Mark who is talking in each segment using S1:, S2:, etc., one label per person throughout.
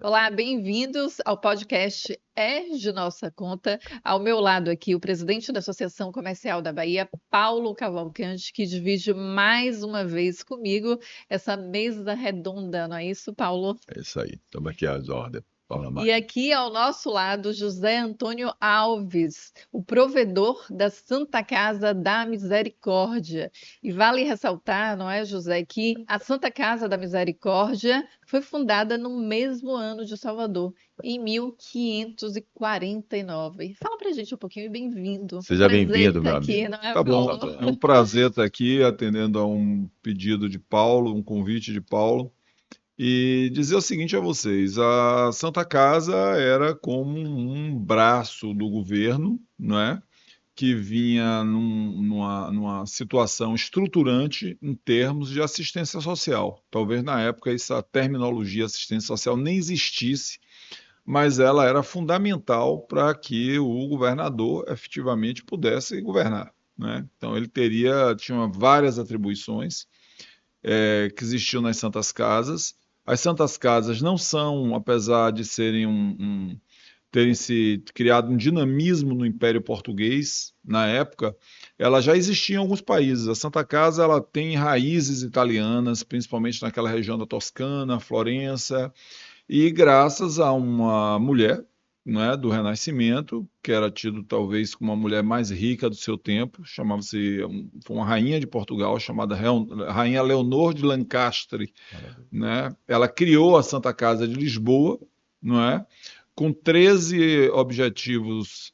S1: Olá, bem-vindos ao podcast É de Nossa Conta. Ao meu lado aqui, o presidente da Associação Comercial da Bahia, Paulo Cavalcante, que divide mais uma vez comigo essa mesa redonda, não é isso, Paulo?
S2: É isso aí. Estamos aqui às ordens. Paula
S1: E
S2: Máquina.
S1: aqui ao nosso lado, José Antônio Alves, o provedor da Santa Casa da Misericórdia. E vale ressaltar, não é, José, que a Santa Casa da Misericórdia foi fundada no mesmo ano de Salvador, em 1549. Fala pra gente um pouquinho e bem-vindo.
S2: Seja
S1: Prazer
S2: bem-vindo,
S1: estar
S2: meu
S1: aqui,
S2: amigo.
S1: não é,
S3: Tá bom,
S1: Paulo?
S2: Tá bom.
S3: é um prazer estar aqui atendendo a um pedido de Paulo, um convite de Paulo, e dizer o seguinte a vocês: a Santa Casa era como um braço do governo, não é? Que vinha numa situação estruturante em termos de assistência social. Talvez na época essa terminologia assistência social nem existisse, mas ela era fundamental para que o governador efetivamente pudesse governar, né? Então ele tinha várias atribuições que existiam nas Santas Casas. As Santas Casas não são, apesar de terem se criado um dinamismo no Império Português na época, ela já existia em alguns países. A Santa Casa ela tem raízes italianas, principalmente naquela região da Toscana, Florença, e graças a uma mulher, né, do Renascimento, que era tido talvez como a mulher mais rica do seu tempo, foi uma rainha de Portugal chamada Rainha Leonor de Lancastre,
S2: Maravilha.
S3: né? Ela criou a Santa Casa de Lisboa, não é? Com 13 objetivos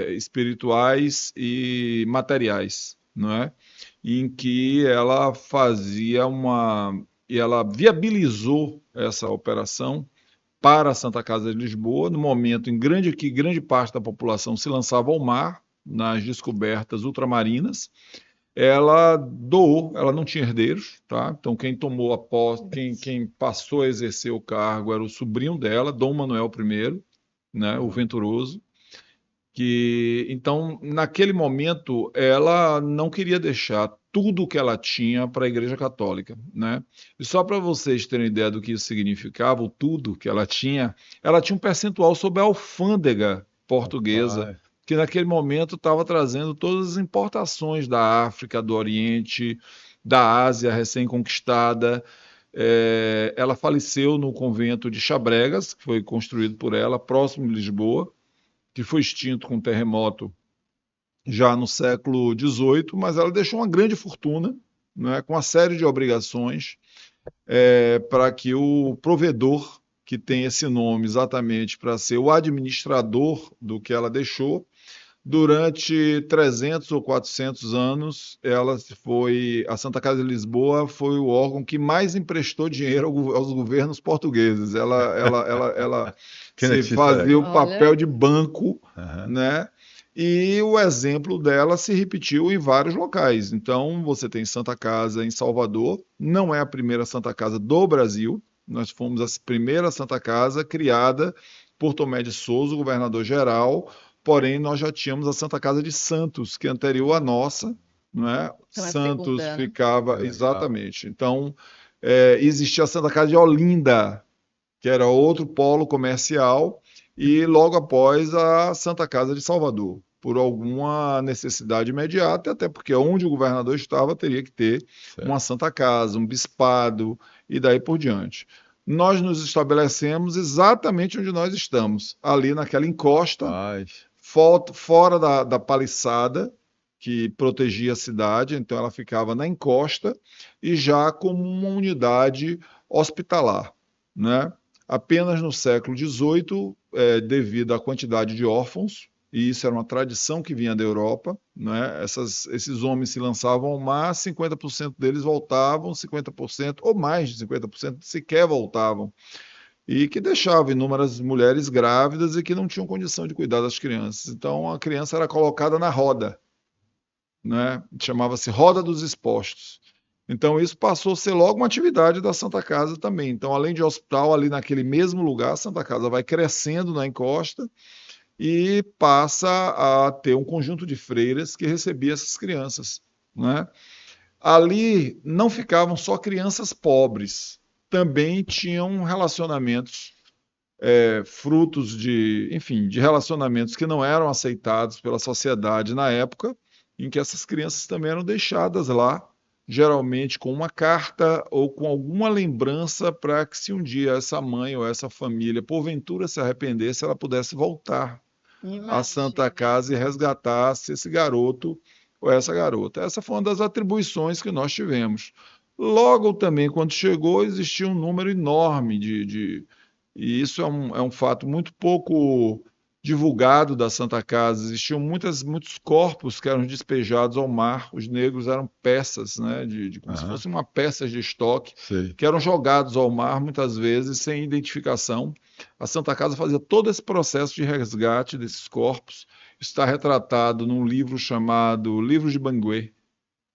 S3: espirituais e materiais, não é? Em que ela e ela viabilizou essa operação para a Santa Casa de Lisboa, no momento que grande parte da população se lançava ao mar, nas descobertas ultramarinas. Ela doou, ela não tinha herdeiros, tá? Então quem tomou a posse, quem passou a exercer o cargo era o sobrinho dela, Dom Manuel I, né, o Venturoso, que então naquele momento ela não queria deixar tudo o que ela tinha para a Igreja Católica, né? E só para vocês terem ideia do que isso significava, o tudo que ela tinha um percentual sobre a alfândega portuguesa,
S2: Rapaz,
S3: que naquele momento estava trazendo todas as importações da África, do Oriente, da Ásia recém-conquistada. Ela faleceu no convento de Chabregas, que foi construído por ela, próximo de Lisboa, que foi extinto com um terremoto já no século XVIII, mas ela deixou uma grande fortuna, né, com uma série de obrigações para que o provedor, que tem esse nome exatamente para ser o administrador do que ela deixou, durante 300 ou 400 anos, a Santa Casa de Lisboa foi o órgão que mais emprestou dinheiro aos governos portugueses. Ela
S2: que
S3: se
S2: notícia
S3: fazia o
S2: legal.
S1: Olha,
S3: papel de banco,
S2: Aham.
S3: né? E o exemplo dela se repetiu em vários locais. Então, você tem Santa Casa em Salvador, não é a primeira Santa Casa do Brasil. Nós fomos a primeira Santa Casa criada por Tomé de Souza, o governador-geral. Porém, nós já tínhamos a Santa Casa de Santos, que é anterior à nossa, não é?
S1: então a
S3: Santos
S1: segunda, né?
S2: Que
S3: ficava
S2: legal.
S3: exatamente. Então, existia a Santa Casa de Olinda, que era outro polo comercial, e logo após a Santa Casa de Salvador, por alguma necessidade imediata, até porque onde o governador estava teria que ter uma
S2: Certo.
S3: Santa Casa, um bispado e daí por diante. Nós nos estabelecemos exatamente onde nós estamos, ali naquela encosta,
S2: Rapaz,
S3: fora da paliçada que protegia a cidade, então ela ficava na encosta e já como uma unidade hospitalar, né? Apenas no século XVIII, devido à quantidade de órfãos, e isso era uma tradição que vinha da Europa, né? Esses homens se lançavam ao mar, 50% deles voltavam, 50% ou mais de 50% sequer voltavam e que deixava inúmeras mulheres grávidas e que não tinham condição de cuidar das crianças. Então a criança era colocada na roda, né? Chamava-se Roda dos Expostos. Então isso passou a ser logo uma atividade da Santa Casa também. Então, além de hospital, ali naquele mesmo lugar, a Santa Casa vai crescendo na encosta e passa a ter um conjunto de freiras que recebia essas crianças, né? Ali não ficavam só crianças pobres, também tinham relacionamentos frutos de, enfim, de relacionamentos que não eram aceitados pela sociedade na época, em que essas crianças também eram deixadas lá, geralmente com uma carta ou com alguma lembrança para que, se um dia essa mãe ou essa família porventura se arrependesse, ela pudesse voltar à Santa
S1: Imagine.
S3: Casa e resgatasse esse garoto ou essa garota. Essa foi uma das atribuições que nós tivemos. Logo também, quando chegou, existia um número enorme e isso é um fato muito pouco divulgado da Santa Casa. Existiam muitos corpos que eram despejados ao mar. Os negros eram peças, né, como se
S2: Aham,
S3: fosse uma peça de estoque,
S2: sei.
S3: que eram jogados ao mar, muitas vezes sem identificação. A Santa Casa fazia todo esse processo de resgate desses corpos. Isso está retratado num livro chamado Livro de Banguê,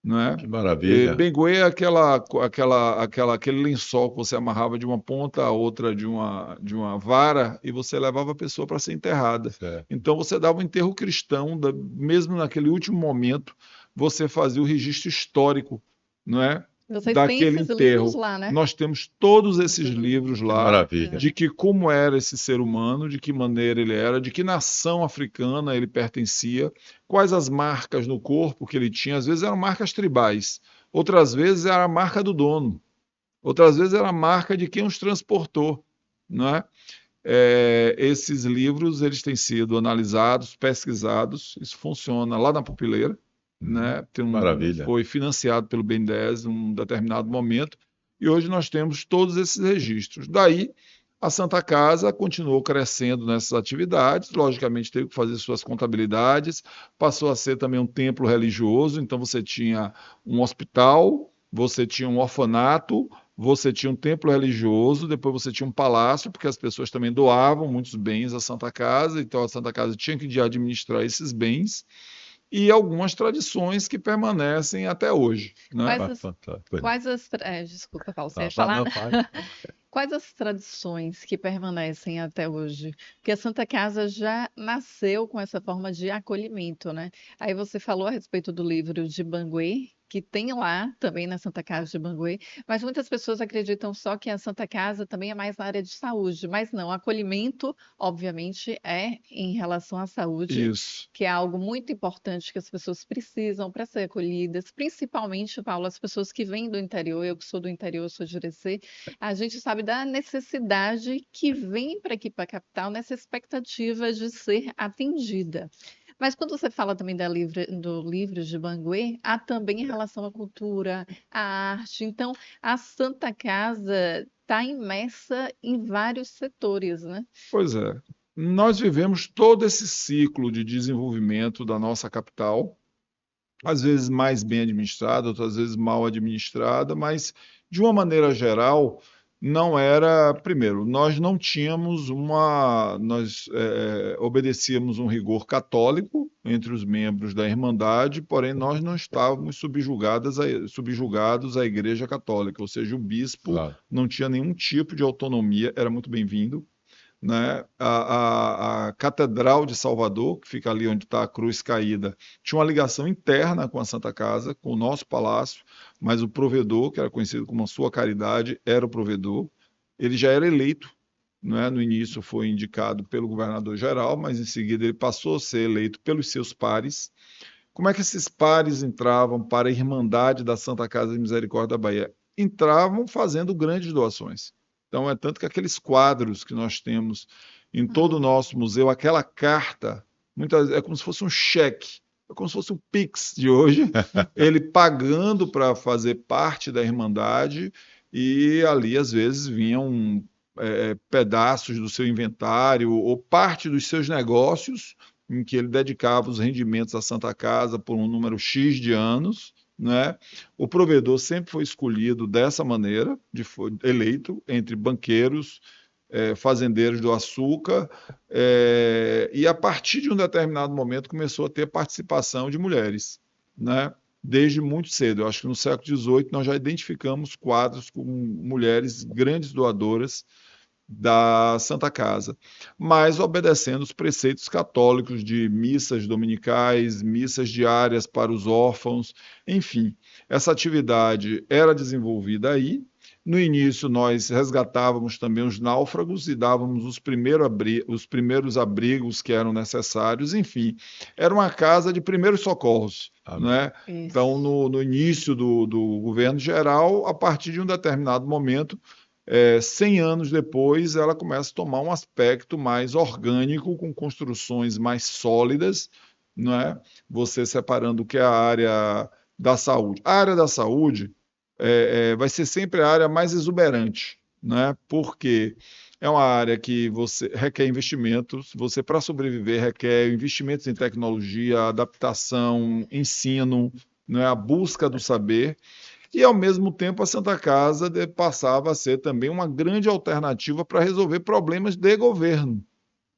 S3: não é?
S2: Que maravilha.
S3: Benguê é aquele lençol que você amarrava de uma ponta a outra de uma vara e você levava a pessoa para ser enterrada.
S2: Certo.
S3: Então você dava um enterro cristão, mesmo naquele último momento, você fazia o registro histórico, não é?
S1: Vocês têm
S3: Daquele
S1: esses livros
S3: enterro.
S1: lá, né?
S3: Nós temos todos esses livros
S2: Que
S3: lá,
S2: maravilha.
S3: de que como era esse ser humano, de que maneira ele era, de que nação africana ele pertencia, quais as marcas no corpo que ele tinha. Às vezes eram marcas tribais, outras vezes era a marca do dono, outras vezes era a marca de quem os transportou, não é? Esses livros eles têm sido analisados, pesquisados. Isso funciona lá na Pupileira,
S2: Uhum.
S3: né?
S2: Maravilha.
S3: Foi financiado pelo BNDES em um determinado momento e hoje nós temos todos esses registros. Daí a Santa Casa continuou crescendo nessas atividades, logicamente teve que fazer suas contabilidades, passou a ser também um templo religioso, então você tinha um hospital, você tinha um orfanato, você tinha um templo religioso, depois você tinha um palácio, porque as pessoas também doavam muitos bens à Santa Casa, então a Santa Casa tinha que administrar esses bens, e algumas tradições que permanecem até hoje, né?
S1: Quais as,
S2: Fantástico.
S1: desculpa, Paulo, você ia
S2: Não,
S1: falar?
S2: não, faz.
S1: Quais as tradições que permanecem até hoje? Porque a Santa Casa já nasceu com essa forma de acolhimento, né? Aí você falou a respeito do livro de Banguê, que tem lá também na Santa Casa de Banguê, mas muitas pessoas acreditam só que a Santa Casa também é mais na área de saúde, mas não, acolhimento, obviamente, é em relação à saúde,
S3: Isso.
S1: que é algo muito importante que as pessoas precisam para ser acolhidas, principalmente, Paulo, as pessoas que vêm do interior, eu que sou do interior, sou de Irecê, a gente sabe da necessidade que vem para aqui, para a capital, nessa expectativa de ser atendida. Mas quando você fala também do livro de Banguê, há também em relação à cultura, à arte. Então, a Santa Casa está imersa em vários setores, né?
S3: Pois é. Nós vivemos todo esse ciclo de desenvolvimento da nossa capital, às vezes mais bem administrada, outras vezes mal administrada, mas de uma maneira geral, não era. Primeiro, nós não tínhamos nós obedecíamos um rigor católico entre os membros da Irmandade, porém nós não estávamos subjugados à Igreja Católica, ou seja, o bispo
S2: Claro.
S3: não tinha nenhum tipo de autonomia, era muito bem-vindo, né? A Catedral de Salvador, que fica ali onde está a cruz caída, tinha uma ligação interna com a Santa Casa, com o nosso palácio, mas o provedor, que era conhecido como a Sua Caridade, era o provedor. Ele já era eleito, né? No início foi indicado pelo governador-geral, mas em seguida ele passou a ser eleito pelos seus pares. Como é que esses pares entravam para a Irmandade da Santa Casa de Misericórdia da Bahia? Entravam fazendo grandes doações. Então, é tanto que aqueles quadros que nós temos em todo o
S1: Uhum.
S3: nosso museu, aquela carta, é como se fosse um cheque, é como se fosse um Pix de hoje, ele pagando para fazer parte da Irmandade, e ali, às vezes, vinham pedaços do seu inventário ou parte dos seus negócios, em que ele dedicava os rendimentos à Santa Casa por um número X de anos, né? O provedor sempre foi escolhido dessa maneira, eleito entre banqueiros, fazendeiros do açúcar, e a partir de um determinado momento começou a ter participação de mulheres, né? Desde muito cedo. Eu acho que no século XVIII nós já identificamos quadros com mulheres grandes doadoras da Santa Casa, mas obedecendo os preceitos católicos de missas dominicais, missas diárias para os órfãos, enfim. Essa atividade era desenvolvida aí. No início, nós resgatávamos também os náufragos e dávamos os primeiros abrigos que eram necessários. Enfim, era uma casa de primeiros socorros, né? Então, no início do governo geral, a partir de um determinado momento, 100 anos depois, ela começa a tomar um aspecto mais orgânico, com construções mais sólidas, não é? Você separando o que é a área da saúde. A área da saúde vai ser sempre a área mais exuberante, né? Porque é uma área que você requer investimentos, você, para sobreviver, requer investimentos em tecnologia, adaptação, ensino, né? A busca do saber. E, ao mesmo tempo, a Santa Casa passava a ser também uma grande alternativa para resolver problemas de governo,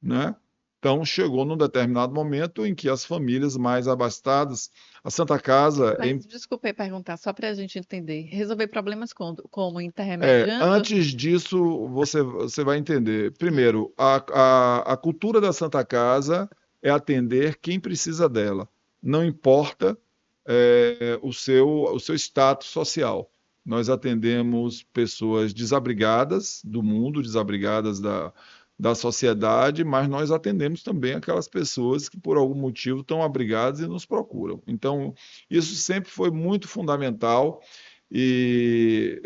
S3: né? Então, chegou num determinado momento em que as famílias mais abastadas, a Santa Casa...
S1: Mas, desculpe perguntar, só para a gente entender, resolver problemas como intermediando?
S3: Antes disso, você vai entender. Primeiro, a cultura da Santa Casa é atender quem precisa dela. Não importa o seu status social. Nós atendemos pessoas desabrigadas do mundo, desabrigadas da sociedade, mas nós atendemos também aquelas pessoas que, por algum motivo, estão abrigadas e nos procuram. Então, isso sempre foi muito fundamental e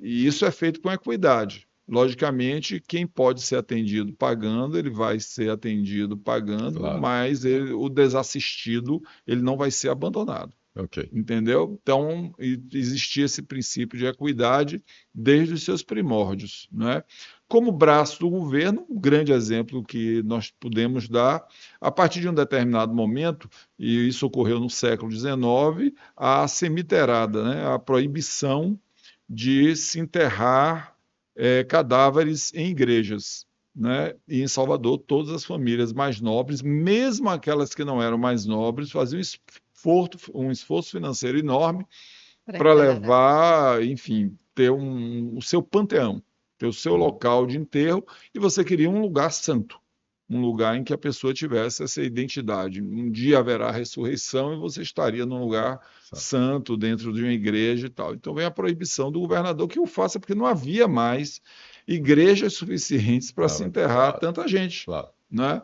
S3: isso é feito com equidade. Logicamente, quem pode ser atendido pagando, ele vai ser atendido pagando, claro. Mas o desassistido, ele não vai ser abandonado.
S2: Okay.
S3: Entendeu? Então, existia esse princípio de equidade desde os seus primórdios, né? Como braço do governo, um grande exemplo que nós podemos dar, a partir de um determinado momento, e isso ocorreu no século XIX, a cemiterada, né? A proibição de se enterrar cadáveres em igrejas, né? E em Salvador, todas as famílias mais nobres, mesmo aquelas que não eram mais nobres, faziam um esforço financeiro enorme para levar, enfim, ter o seu panteão, ter o seu local de enterro, e você queria um lugar santo, um lugar em que a pessoa tivesse essa identidade. Um dia haverá ressurreição e você estaria num lugar santo, dentro de uma igreja e tal. Então vem a proibição do governador que o faça, porque não havia mais igrejas suficientes para se enterrar tanta gente.
S2: Claro.
S3: Né?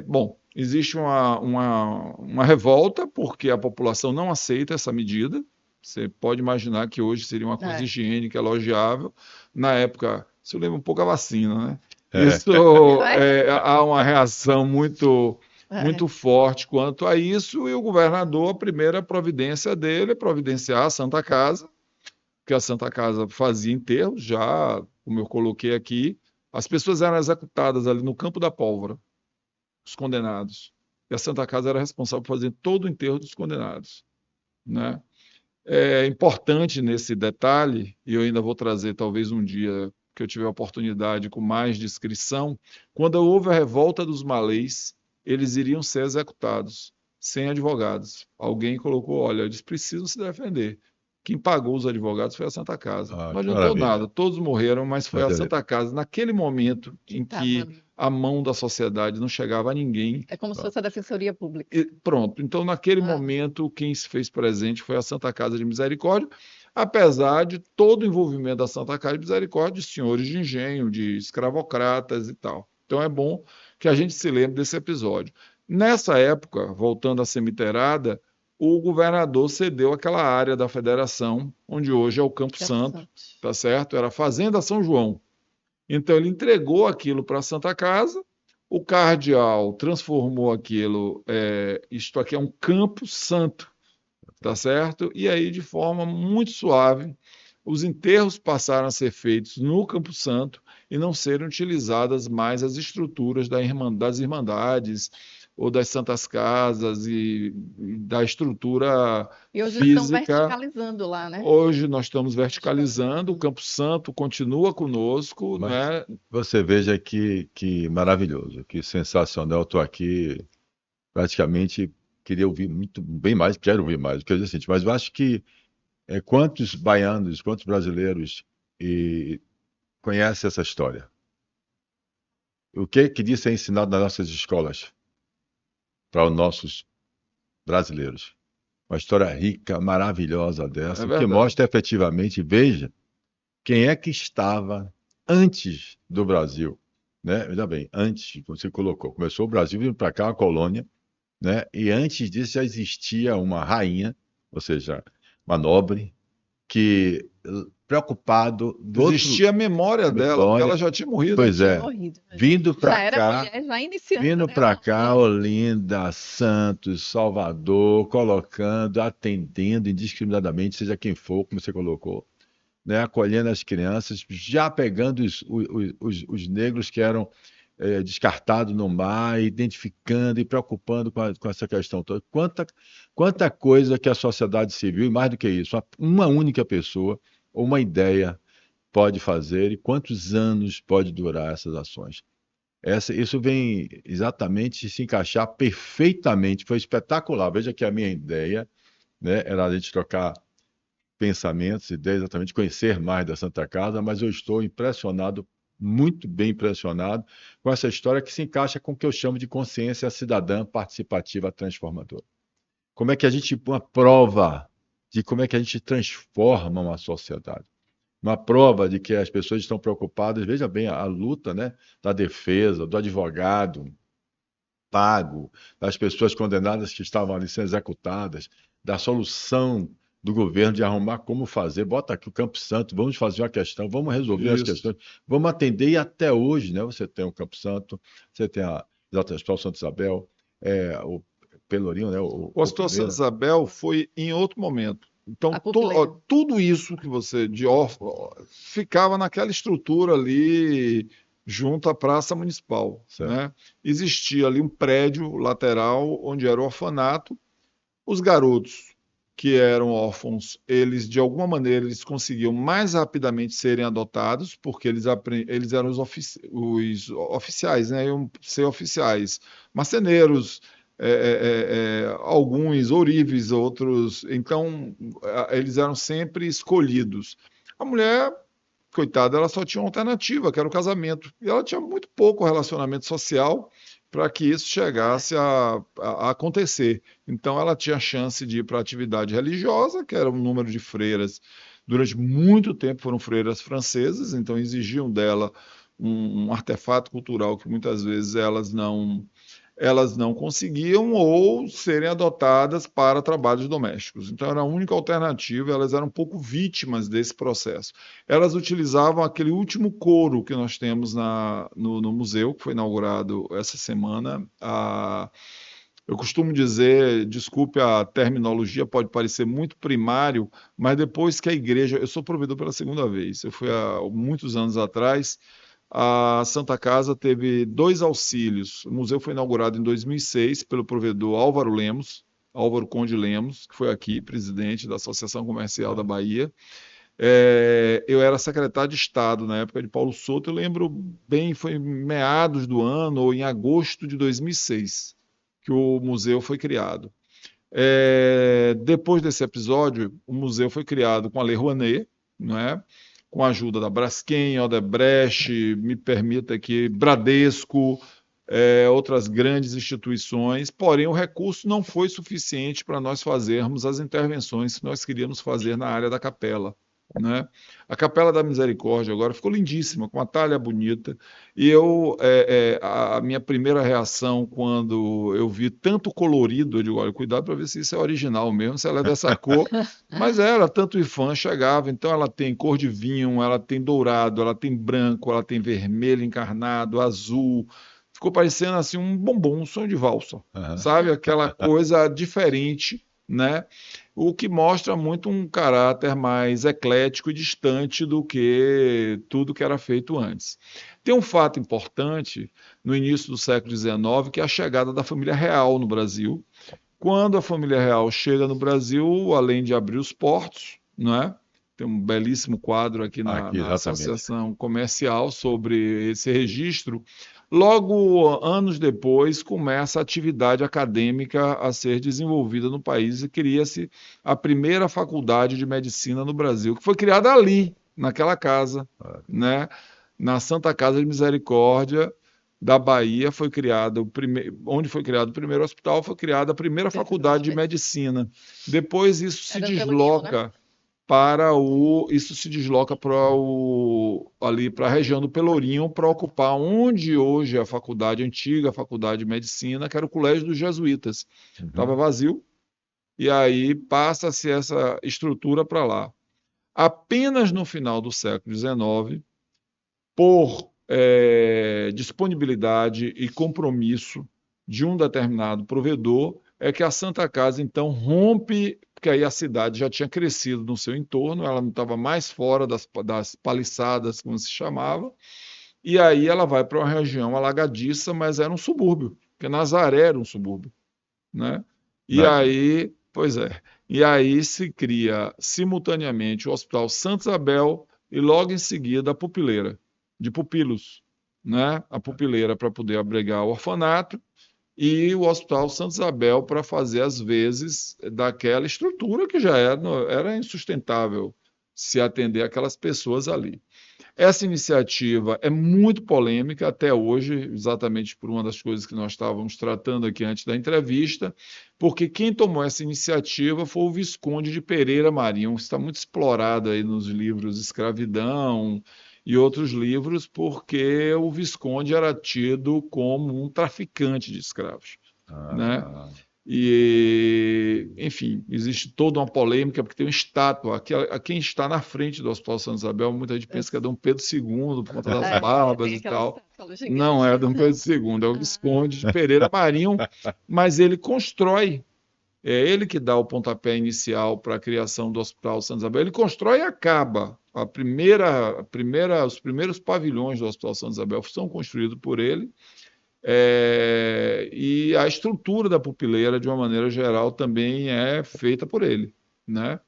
S3: Bom, existe uma revolta, porque a população não aceita essa medida. Você pode imaginar que hoje seria uma coisa higiênica, elogiável. Na época, isso lembra um pouco a vacina, né? Isso há uma reação muito forte quanto a isso, e o governador, a primeira providência dele é providenciar a Santa Casa, porque a Santa Casa fazia enterros, já, como eu coloquei aqui, as pessoas eram executadas ali no Campo da Pólvora, os condenados, e a Santa Casa era responsável por fazer todo o enterro dos condenados, né? É importante nesse detalhe, e eu ainda vou trazer talvez um dia que eu tiver a oportunidade com mais descrição, quando houve a revolta dos malês, eles iriam ser executados, sem advogados. Alguém colocou, olha, eles precisam se defender. Quem pagou os advogados foi a Santa Casa. Não adiantou nada, todos morreram, mas foi a Santa Casa. Naquele momento em que a mão da sociedade não chegava a ninguém.
S1: É como se fosse a Defensoria Pública.
S3: Pronto. Então, naquele momento, quem se fez presente foi a Santa Casa de Misericórdia, apesar de todo o envolvimento da Santa Casa de Misericórdia de senhores de engenho, de escravocratas e tal. Então, é bom que a gente se lembre desse episódio. Nessa época, voltando à cemiterada, o governador cedeu aquela área da federação, onde hoje é o Campo Santo, tá certo? Era a Fazenda São João. Então, ele entregou aquilo para a Santa Casa, o cardeal transformou aquilo, isto aqui é um Campo Santo, tá certo? E aí, de forma muito suave, os enterros passaram a ser feitos no Campo Santo e não serem utilizadas mais as estruturas das irmandades ou das santas casas e da estrutura
S1: e hoje
S3: física.
S1: Estão verticalizando lá, né?
S3: Hoje nós estamos verticalizando, o Campo Santo continua conosco.
S2: Mas
S3: né?
S2: Você veja que maravilhoso, que sensacional. Eu estou aqui praticamente, queria ouvir bem mais, quero ouvir mais, porque eu assim, mas eu acho que quantos baianos, quantos brasileiros conhecem essa história? O que devia ser ensinado nas nossas escolas para os nossos brasileiros? uma história rica, maravilhosa
S3: É
S2: dessa, que
S3: verdade.
S2: mostra efetivamente, veja, quem é que estava antes do Brasil, né? Veja bem, antes, você colocou, começou o Brasil vindo para cá, uma colônia, né? E antes disso já existia uma rainha, ou seja, uma nobre, que preocupado do outro
S3: Existia a memória dela, porque ela
S2: memória,
S3: já tinha
S1: Já
S3: morrido.
S2: pois
S1: tinha
S2: é,
S1: morrido, né?
S2: vindo
S1: Já
S2: para
S1: era
S2: cá,
S1: mulher, já iniciando,
S2: vindo
S1: né?
S2: para
S1: Uma
S2: cá,
S1: mulher.
S2: Olinda, Santos, Salvador, colocando, atendendo indiscriminadamente, seja quem for, como você colocou, né, acolhendo as crianças, já pegando os negros que eram descartados no mar, identificando e preocupando com essa questão toda. Quanta coisa que a sociedade civil, e mais do que isso, uma única pessoa ou uma ideia pode fazer e quantos anos pode durar essas ações. Isso vem exatamente se encaixar perfeitamente, foi espetacular. Veja que a minha ideia, né, era a gente trocar pensamentos, ideias, exatamente conhecer mais da Santa Casa, mas eu estou impressionado, muito bem impressionado, com essa história que se encaixa com o que eu chamo de consciência cidadã participativa transformadora. Como é que a gente, uma prova de como é que a gente transforma uma sociedade. Uma prova de que as pessoas estão preocupadas, veja bem, a luta, né, da defesa, do advogado pago, das pessoas condenadas que estavam ali sendo executadas, da solução do governo de arrumar como fazer. Bota aqui o Campo Santo, vamos fazer uma questão, vamos resolver as
S3: Isso.
S2: questões, vamos atender, e até hoje, né? Você tem o Campo Santo, você tem o Hospital Santa Isabel, o Pelourinho, né?
S3: O Hospital Santa
S2: Pereira.
S3: Isabel foi em outro momento. Então,
S1: A Pupileira.
S3: tudo isso que você, de órfão, ficava naquela estrutura ali, junto à Praça Municipal,
S2: Certo.
S3: né? Existia ali um prédio lateral, onde era o orfanato. Os garotos que eram órfãos, eles, de alguma maneira, eles conseguiam mais rapidamente serem adotados, porque eles eram os oficiais, né? Iam ser oficiais, marceneiros, alguns ourives, outros. Então, eles eram sempre escolhidos. A mulher, coitada, ela só tinha uma alternativa, que era o casamento. E ela tinha muito pouco relacionamento social para que isso chegasse a acontecer. Então, ela tinha a chance de ir para a atividade religiosa, que era um número de freiras. Durante muito tempo foram freiras francesas, então exigiam dela um artefato cultural que muitas vezes elas não conseguiam ou serem adotadas para trabalhos domésticos. Então, era a única alternativa, elas eram um pouco vítimas desse processo. Elas utilizavam aquele último coro que nós temos no museu, que foi inaugurado essa semana. Eu costumo dizer, desculpe a terminologia, pode parecer muito primário, mas depois que a igreja. Eu sou provedor pela segunda vez, eu fui há muitos anos atrás. A Santa Casa teve 2 auxílios. O museu foi inaugurado em 2006 pelo provedor Álvaro Conde Lemos, que foi aqui, presidente da Associação Comercial da Bahia. Eu era secretário de Estado na época de Paulo Souto. Eu lembro bem, foi em meados do ano, ou em agosto de 2006, que o museu foi criado. Depois desse episódio, o museu foi criado com a Lei Rouanet, não é? Com a ajuda da Braskem, Odebrecht, me permita aqui, Bradesco, outras grandes instituições, porém o recurso não foi suficiente para nós fazermos as intervenções que nós queríamos fazer na área da capela. Né? A Capela da Misericórdia agora ficou lindíssima, com uma talha bonita, e a minha primeira reação quando eu vi tanto colorido, eu digo, olha, cuidado para ver se isso é original mesmo, se ela é dessa cor, mas era, tanto IFAM chegava, então ela tem cor de vinho, ela tem dourado, ela tem branco, ela tem vermelho encarnado, azul, ficou parecendo assim um bombom, um sonho de valsa, sabe? Aquela coisa diferente, né? O que mostra muito um caráter mais eclético e distante do que tudo que era feito antes. Tem um fato importante no início do século XIX, que é a chegada da família real no Brasil. Quando a família real chega no Brasil, além de abrir os portos, não é? Tem um belíssimo quadro aqui na Associação Comercial sobre esse registro. Logo, anos depois, começa a atividade acadêmica a ser desenvolvida no país e cria-se a primeira faculdade de medicina no Brasil, que foi criada ali, naquela casa, né? Na Santa Casa de Misericórdia, da Bahia foi criado onde foi criado o primeiro hospital, foi criada a primeira faculdade de medicina. Depois isso se desloca ali para a região do Pelourinho para ocupar onde hoje é a faculdade, a antiga faculdade de medicina, que era o Colégio dos Jesuítas. Estava vazio, e aí passa-se essa estrutura para lá. Apenas no final do século XIX, por disponibilidade e compromisso de um determinado provedor, é que a Santa Casa, então, rompe, porque aí a cidade já tinha crescido no seu entorno, ela não estava mais fora das paliçadas, como se chamava, e aí ela vai para uma região alagadiça, mas era um subúrbio, porque Nazaré era um subúrbio, né? E aí, pois é, e aí se cria simultaneamente o Hospital Santa Isabel e logo em seguida a Pupileira, de Pupilos, né? A Pupileira para poder abrigar o orfanato e o Hospital Santa Isabel para fazer as vezes daquela estrutura que já era insustentável se atender aquelas pessoas ali. Essa iniciativa é muito polêmica até hoje, exatamente por uma das coisas que nós estávamos tratando aqui antes da entrevista, porque quem tomou essa iniciativa foi o Visconde de Pereira Marinho, que está muito explorado aí nos livros Escravidão e outros livros, porque o Visconde era tido como um traficante de escravos, né? E, enfim, existe toda uma polêmica, porque tem uma estátua, a quem está na frente do Hospital Santa Isabel, muita gente pensa que é Dom Pedro II, por conta das barbas e tal. Não é Dom Pedro II, é o Visconde de Pereira Marinho, mas ele constrói, é ele que dá o pontapé inicial para a criação do Hospital Santa Isabel. Ele constrói e acaba. Os primeiros pavilhões do Hospital Santa Isabel são construídos por ele. E a estrutura da pupileira, de uma maneira geral, também é feita por ele, né?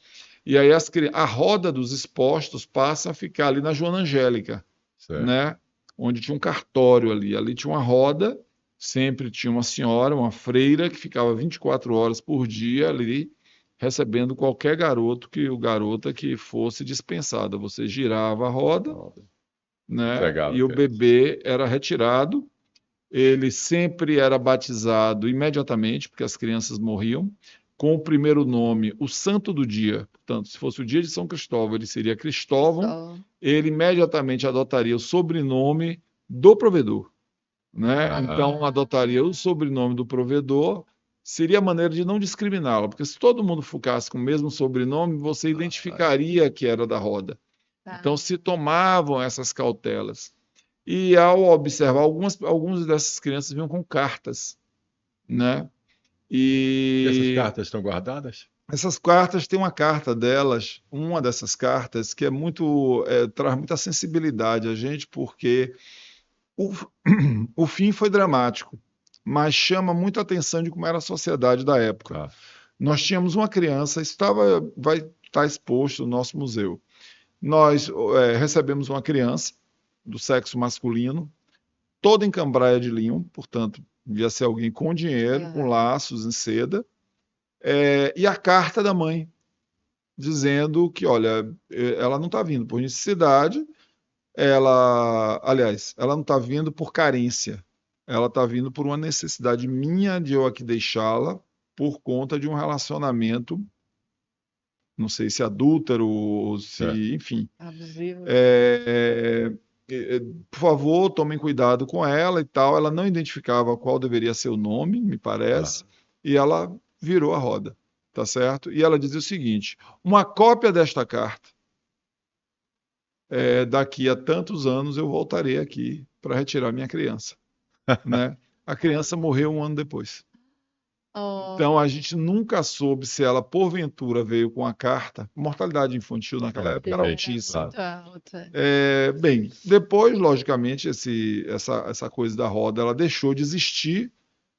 S3: E aí a roda dos expostos passa a ficar ali na Joana Angélica, né? Onde tinha um cartório ali. Ali tinha uma roda, sempre tinha uma senhora, uma freira, que ficava 24 horas por dia ali, recebendo qualquer garota que fosse dispensada. Você girava a roda, né? E o bebê era retirado. Ele sempre era batizado imediatamente, porque as crianças morriam, com o primeiro nome, o santo do dia. Portanto, se fosse o dia de São Cristóvão, ele seria Cristóvão. Ele imediatamente adotaria o sobrenome do provedor, né? Então, adotaria o sobrenome do provedor, seria a maneira de não discriminá-lo, porque se todo mundo ficasse com o mesmo sobrenome, você identificaria que era da roda. Então, se tomavam essas cautelas. E ao observar, algumas dessas crianças vinham com cartas, né?
S2: E essas cartas estão guardadas?
S3: Essas cartas, tem uma carta delas, uma dessas cartas, que traz muita sensibilidade a gente, porque o fim foi dramático, mas chama muita atenção de como era a sociedade da época. Nós tínhamos uma criança, vai estar exposto no nosso museu. Nós recebemos uma criança do sexo masculino, toda em cambraia de linho, portanto, devia ser alguém com dinheiro, com laços em seda, e a carta da mãe, dizendo que, olha, ela não está vindo por necessidade, ela não está vindo por carência, ela está vindo por uma necessidade minha de eu aqui deixá-la, por conta de um relacionamento, não sei se adúltero, ou se, enfim.
S1: Abusivo.
S3: Por favor, tomem cuidado com ela e tal. Ela não identificava qual deveria ser o nome, me parece, e ela virou a roda, tá certo? E ela dizia o seguinte: uma cópia desta carta, daqui a tantos anos eu voltarei aqui para retirar minha criança, né? A criança morreu um ano depois. Então a gente nunca soube se ela porventura veio com a carta. Mortalidade infantil naquela época era altíssima. Bem, depois, logicamente, essa coisa da roda ela deixou de existir,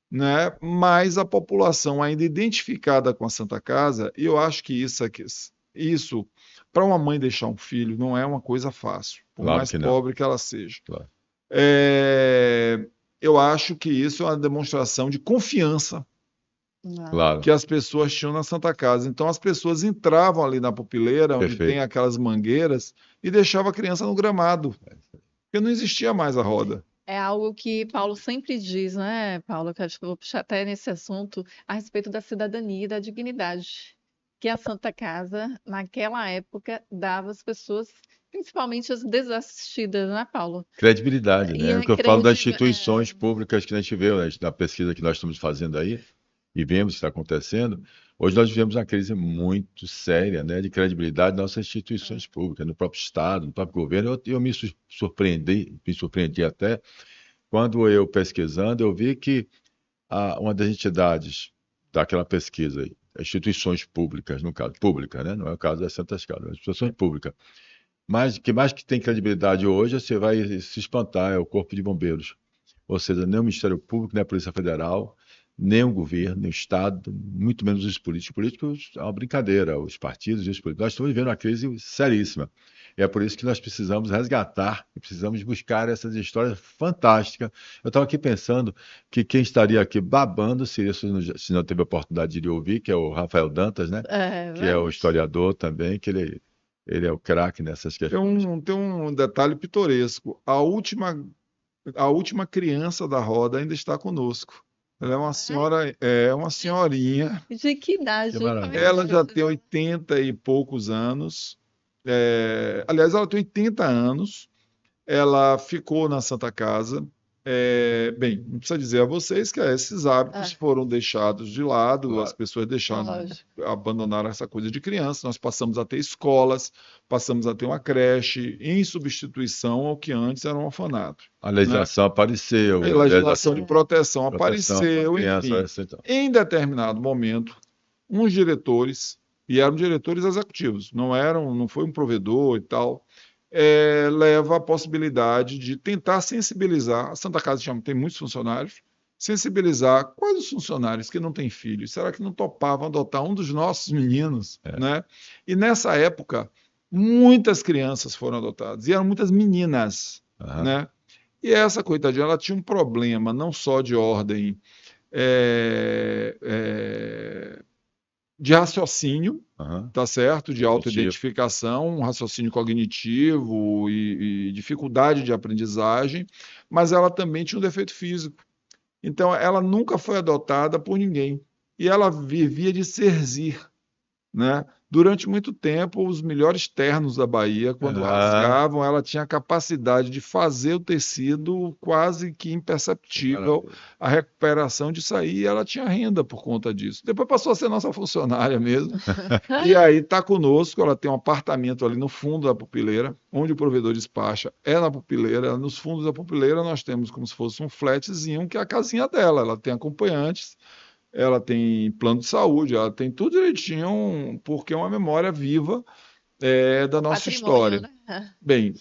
S3: né? Mas a população ainda identificada com a Santa Casa, e eu acho que isso para uma mãe deixar um filho não é uma coisa fácil, por mais pobre que ela seja. Eu acho que isso é uma demonstração de confiança que as pessoas tinham na Santa Casa. Então as pessoas entravam ali na pupileira, onde tem aquelas mangueiras, e deixavam a criança no gramado, porque não existia mais a roda.
S1: É algo que Paulo sempre diz, né, Paulo? Que acho que eu vou puxar até nesse assunto a respeito da cidadania e da dignidade que a Santa Casa, naquela época, dava às pessoas, principalmente as desassistidas, né, Paulo?
S2: Credibilidade,
S1: E
S2: né? O
S1: a
S2: que eu falo das
S1: credibilidade.
S2: instituições públicas que a gente vê, né, na pesquisa que nós estamos fazendo aí, e vemos que está acontecendo. Hoje nós vivemos uma crise muito séria, né, de credibilidade das nossas instituições públicas, no próprio Estado, no próprio governo. Eu me surpreendi até quando eu pesquisando, eu vi que uma das entidades daquela pesquisa aí, instituições públicas, no caso, públicas, né? Não é o caso das Santas Casas, instituições públicas. Mas o que mais que tem credibilidade hoje, você vai se espantar, é o Corpo de Bombeiros. Ou seja, nem o Ministério Público, nem a Polícia Federal, nem o governo, nem o Estado, muito menos os políticos. Os políticos é uma brincadeira, os partidos e os políticos. Nós estamos vivendo uma crise seríssima. E é por isso que nós precisamos resgatar e precisamos buscar essas histórias fantásticas. Eu estava aqui pensando que quem estaria aqui babando, se não teve a oportunidade de ouvir, que é o Rafael Dantas, né?
S1: É
S2: Que é o
S1: verdade.
S2: historiador também, que ele é o craque nessas
S3: Tem
S2: questões.
S3: tem um detalhe pitoresco. A última criança da roda ainda está conosco. Ela é uma senhorinha.
S1: De que
S2: Que
S1: idade? Como é que
S3: Ela
S2: maravilha.
S1: é?
S3: já tem 80 e poucos anos. Aliás, ela tem 80 anos. Ela ficou na Santa Casa. Bem, não precisa dizer a vocês que esses hábitos
S1: É,
S3: foram deixados de lado, as
S2: Claro.
S3: pessoas deixaram,
S1: lógico.
S3: abandonaram essa coisa de criança. Nós passamos a ter escolas, passamos a ter uma creche, em substituição ao que antes era um orfanato,
S2: A
S3: né?
S2: legislação
S3: A
S2: apareceu, a
S3: legislação de
S2: legislação de
S3: proteção
S2: proteção para
S3: apareceu,
S2: crianças,
S3: enfim.
S2: então.
S3: Em determinado momento, uns diretores, e eram diretores executivos, não foi um provedor e tal, leva a possibilidade de tentar sensibilizar. A Santa Casa tem muitos funcionários, sensibilizar quais os funcionários que não têm filhos, será que não topavam adotar um dos nossos meninos,
S2: É.
S3: né? E nessa época, muitas crianças foram adotadas, e eram muitas meninas,
S2: Aham,
S3: né? E essa coitadinha, ela tinha um problema não só de ordem é, é, de raciocínio,
S2: aham.
S3: tá certo? De
S2: Cognitivo.
S3: autoidentificação, um raciocínio cognitivo e dificuldade de aprendizagem, mas ela também tinha um defeito físico. Então, ela nunca foi adotada por ninguém. E ela vivia de serzir, né? Durante muito tempo, os melhores ternos da Bahia, quando
S2: Ah,
S3: rasgavam, ela tinha a capacidade de fazer o tecido quase que
S2: que
S3: imperceptível,
S2: maravilha.
S3: a recuperação disso aí, e ela tinha renda por conta disso. Depois passou a ser nossa funcionária mesmo, e aí está conosco, ela tem um apartamento ali no fundo da pupileira, onde o provedor despacha é na pupileira, nos fundos da pupileira nós temos como se fosse um flatzinho, que é a casinha dela, ela tem acompanhantes, ela tem plano de saúde, ela tem tudo direitinho, porque é uma memória viva da
S1: Um
S3: nossa
S1: patrimônio,
S3: história.
S1: né?
S3: Bem,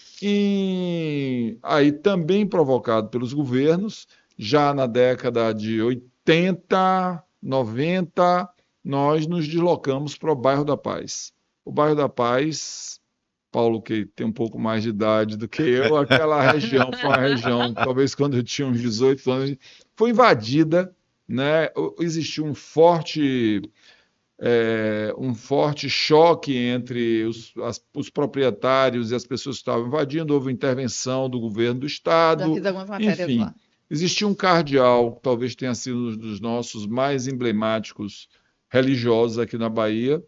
S3: aí também provocado pelos governos, já na década de 80, 90, nós nos deslocamos para o bairro da Paz. O bairro da Paz, Paulo, que tem um pouco mais de idade do que eu, aquela região foi uma região, talvez quando eu tinha uns 18 anos, foi invadida, né? Existiu um forte choque entre os proprietários e as pessoas que estavam invadindo, houve intervenção do governo do
S1: Já
S3: estado,
S1: fiz algumas matérias
S3: enfim.
S1: lá.
S3: Existia um cardeal, que talvez tenha sido um dos nossos mais emblemáticos religiosos aqui na Bahia,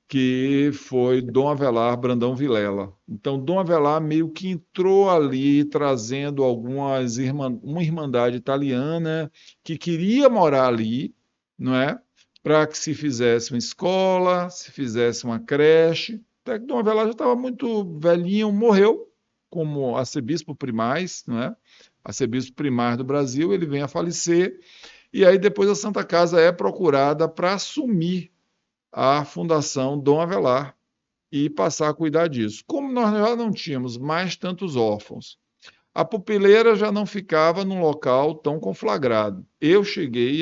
S3: que foi Dom Avelar Brandão Vilela. Então, Dom Avelar meio que entrou ali trazendo uma irmandade italiana que queria morar ali, não é? Para que se fizesse uma escola, se fizesse uma creche. Até que Dom Avelar já estava muito velhinho, morreu como arcebispo primaz, não é? Arcebispo primaz do Brasil, ele vem a falecer, e aí depois a Santa Casa é procurada para assumir a Fundação Dom Avelar e passar a cuidar disso. Como nós já não tínhamos mais tantos órfãos, a pupileira já não ficava num local tão conflagrado. Eu cheguei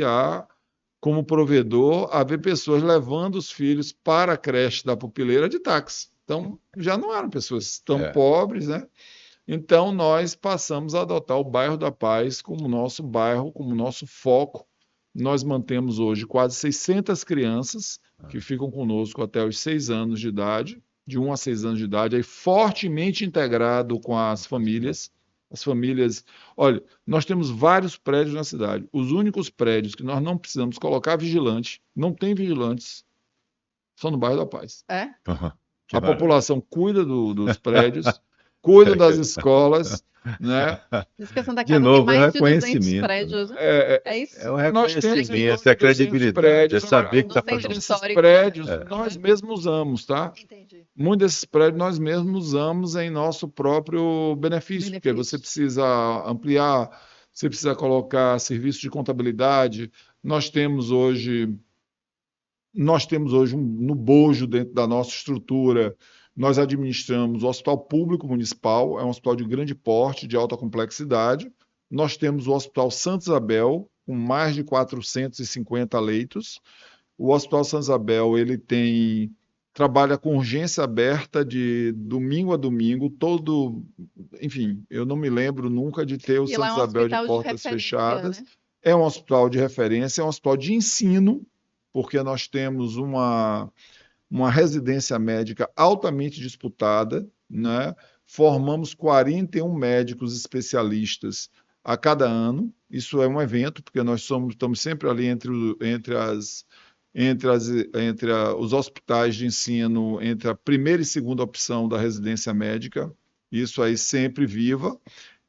S3: como provedor, a ver pessoas levando os filhos para a creche da pupileira de táxi. Então, já não eram pessoas tão
S2: É.
S3: pobres, né? Então, nós passamos a adotar o bairro da Paz como nosso bairro, como nosso foco. Nós mantemos hoje quase 600 crianças que ficam conosco até os 6 anos de idade, de 1 a 6 anos de idade, aí fortemente integrado com as famílias, As famílias... Olha, nós temos vários prédios na cidade. Os únicos prédios que nós não precisamos colocar vigilante, não tem vigilantes, são no bairro da Paz.
S1: É?
S2: Aham. Que
S3: A
S2: maravilha.
S3: população cuida dos prédios, cuida das
S2: Que-
S3: escolas, né?
S1: Diz que a Santa
S2: De
S1: Casa tem
S2: novo, é
S1: mais de 200
S2: reconhecimento.
S1: prédios, né?
S3: É,
S1: É isso?
S2: É um
S3: nós temos em
S2: reconhecimento,
S3: torno
S2: é
S3: de 200
S2: credibilidade, é
S3: prédios.
S2: saber que
S1: No
S2: está
S1: centro
S2: fazendo.
S3: Esses
S1: histórico.
S3: prédios
S2: É.
S3: nós mesmos usamos, tá?
S1: Entendi.
S3: Muitos desses prédios nós mesmos usamos em nosso próprio benefício, porque você
S1: Benefício.
S3: precisa ampliar, você precisa colocar serviço de contabilidade. Nós temos hoje no bojo dentro da nossa estrutura, nós administramos o Hospital Público Municipal, é um hospital de grande porte, de alta complexidade. Nós temos o Hospital Santa Isabel, com mais de 450 leitos. O Hospital Santa Isabel, ele trabalha com urgência aberta de domingo a domingo, enfim, eu não me lembro nunca de ter o
S1: E lá é
S3: Santa
S1: um
S3: Isabel de
S1: hospital de
S3: portas
S1: referência,
S3: fechadas.
S1: né?
S3: É um hospital de referência, é um hospital de ensino, porque nós temos uma residência médica altamente disputada, né? Formamos 41 médicos especialistas a cada ano. Isso é um evento, porque nós estamos sempre ali os hospitais de ensino, entre a primeira e segunda opção da residência médica. Isso aí sempre viva.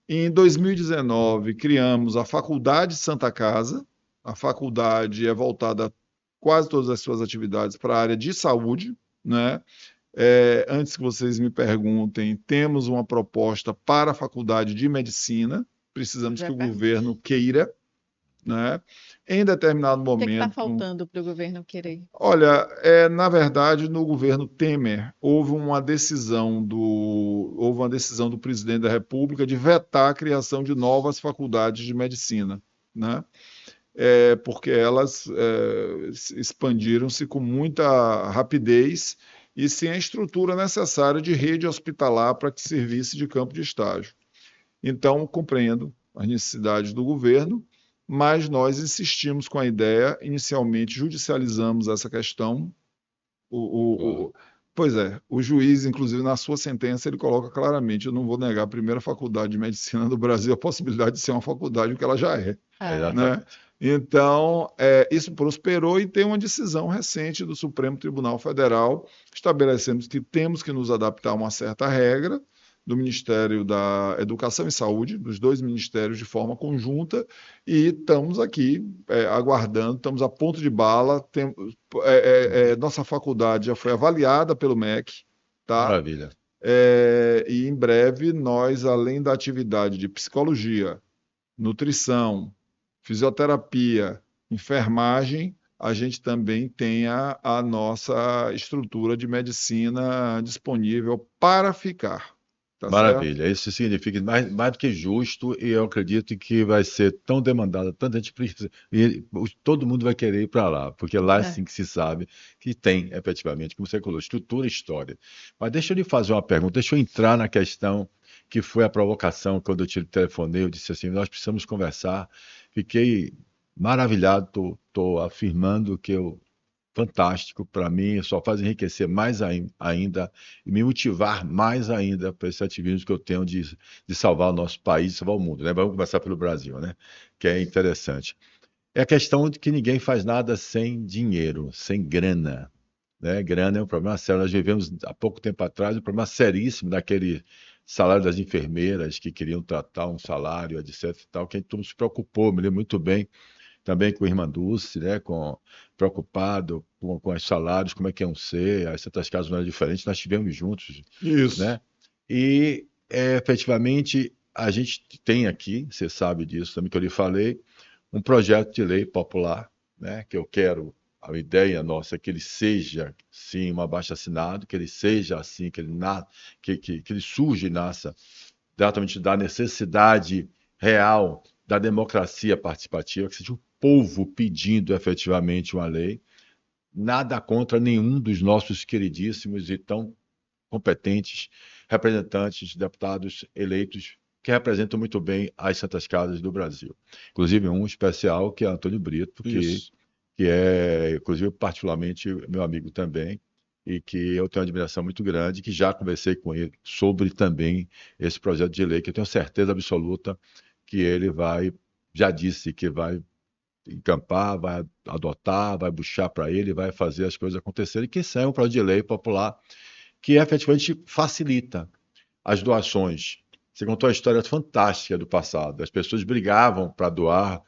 S3: Em 2019, criamos a Faculdade Santa Casa. A faculdade é voltada quase todas as suas atividades para a área de saúde, né? Antes que vocês me perguntem, temos uma proposta para a faculdade de medicina, precisamos
S1: Já
S3: que o
S1: perguntei.
S3: governo queira, né? Em determinado
S1: O que está
S3: momento,
S1: faltando para o governo querer?
S3: olha, na verdade, no governo Temer, houve uma decisão do presidente da República de vetar a criação de novas faculdades de medicina, né? Porque elas expandiram-se com muita rapidez e sem a estrutura necessária de rede hospitalar para que servisse de campo de estágio. Então, compreendo as necessidades do governo, mas nós insistimos com a ideia, inicialmente judicializamos essa questão. Pois é, o juiz, inclusive, na sua sentença, ele coloca claramente: eu não vou negar a primeira faculdade de medicina do Brasil a possibilidade de ser uma faculdade, o que ela já é.
S1: Ah,
S3: Né? Então, isso prosperou e tem uma decisão recente do Supremo Tribunal Federal estabelecendo que temos que nos adaptar a uma certa regra do Ministério da Educação e Saúde, dos dois ministérios de forma conjunta, e estamos aqui aguardando, estamos a ponto de bala. Nossa faculdade já foi avaliada pelo MEC, tá?
S2: Maravilha.
S3: E em breve nós, além da atividade de psicologia, nutrição, fisioterapia, enfermagem, a gente também tem a nossa estrutura de medicina disponível para ficar. Tá certo?
S2: Maravilha. Isso significa mais do que justo, e eu acredito que vai ser tão demandado, tanta gente precisa, e todo mundo vai querer ir para lá, porque lá é assim que se sabe que tem, efetivamente, como você falou, estrutura e história. Mas deixa eu lhe fazer uma pergunta, deixa eu entrar na questão que foi a provocação quando eu te telefonei, eu disse assim, nós precisamos conversar. Fiquei maravilhado, estou afirmando que fantástico para mim, só faz enriquecer mais ainda e me motivar mais ainda para esse ativismo que eu tenho de salvar o nosso país, salvar o mundo, né? Vamos começar pelo Brasil, né? Que é interessante. É a questão de que ninguém faz nada sem dinheiro, sem grana, né? Grana é um problema sério. Nós vivemos há pouco tempo atrás um problema seríssimo daquele salário das enfermeiras que queriam tratar um salário, etc. e tal, que a gente todo se preocupou, me lembro muito bem também com a irmã Dulce, né, preocupado com os salários, como é que iam ser, as Santas Casas não eram diferentes, nós estivemos juntos,
S3: Isso.
S2: né? E efetivamente a gente tem aqui, você sabe disso também que eu lhe falei, um projeto de lei popular, né, que eu quero, a ideia nossa é que ele seja, sim, um abaixo-assinado, que ele seja assim, que ele surja e nasça exatamente da necessidade real da democracia participativa, que seja o povo pedindo efetivamente uma lei. Nada contra nenhum dos nossos queridíssimos e tão competentes representantes, deputados eleitos, que representam muito bem as Santas Casas do Brasil. Inclusive um especial, que é Antônio Brito, que é, inclusive, particularmente meu amigo também, e que eu tenho uma admiração muito grande, que já conversei com ele sobre também esse projeto de lei, que eu tenho certeza absoluta que ele vai, já disse que vai encampar, vai adotar, vai puxar para ele, vai fazer as coisas acontecerem, que isso é um projeto de lei popular que efetivamente facilita as doações. Você contou a história fantástica do passado. As pessoas brigavam para doar,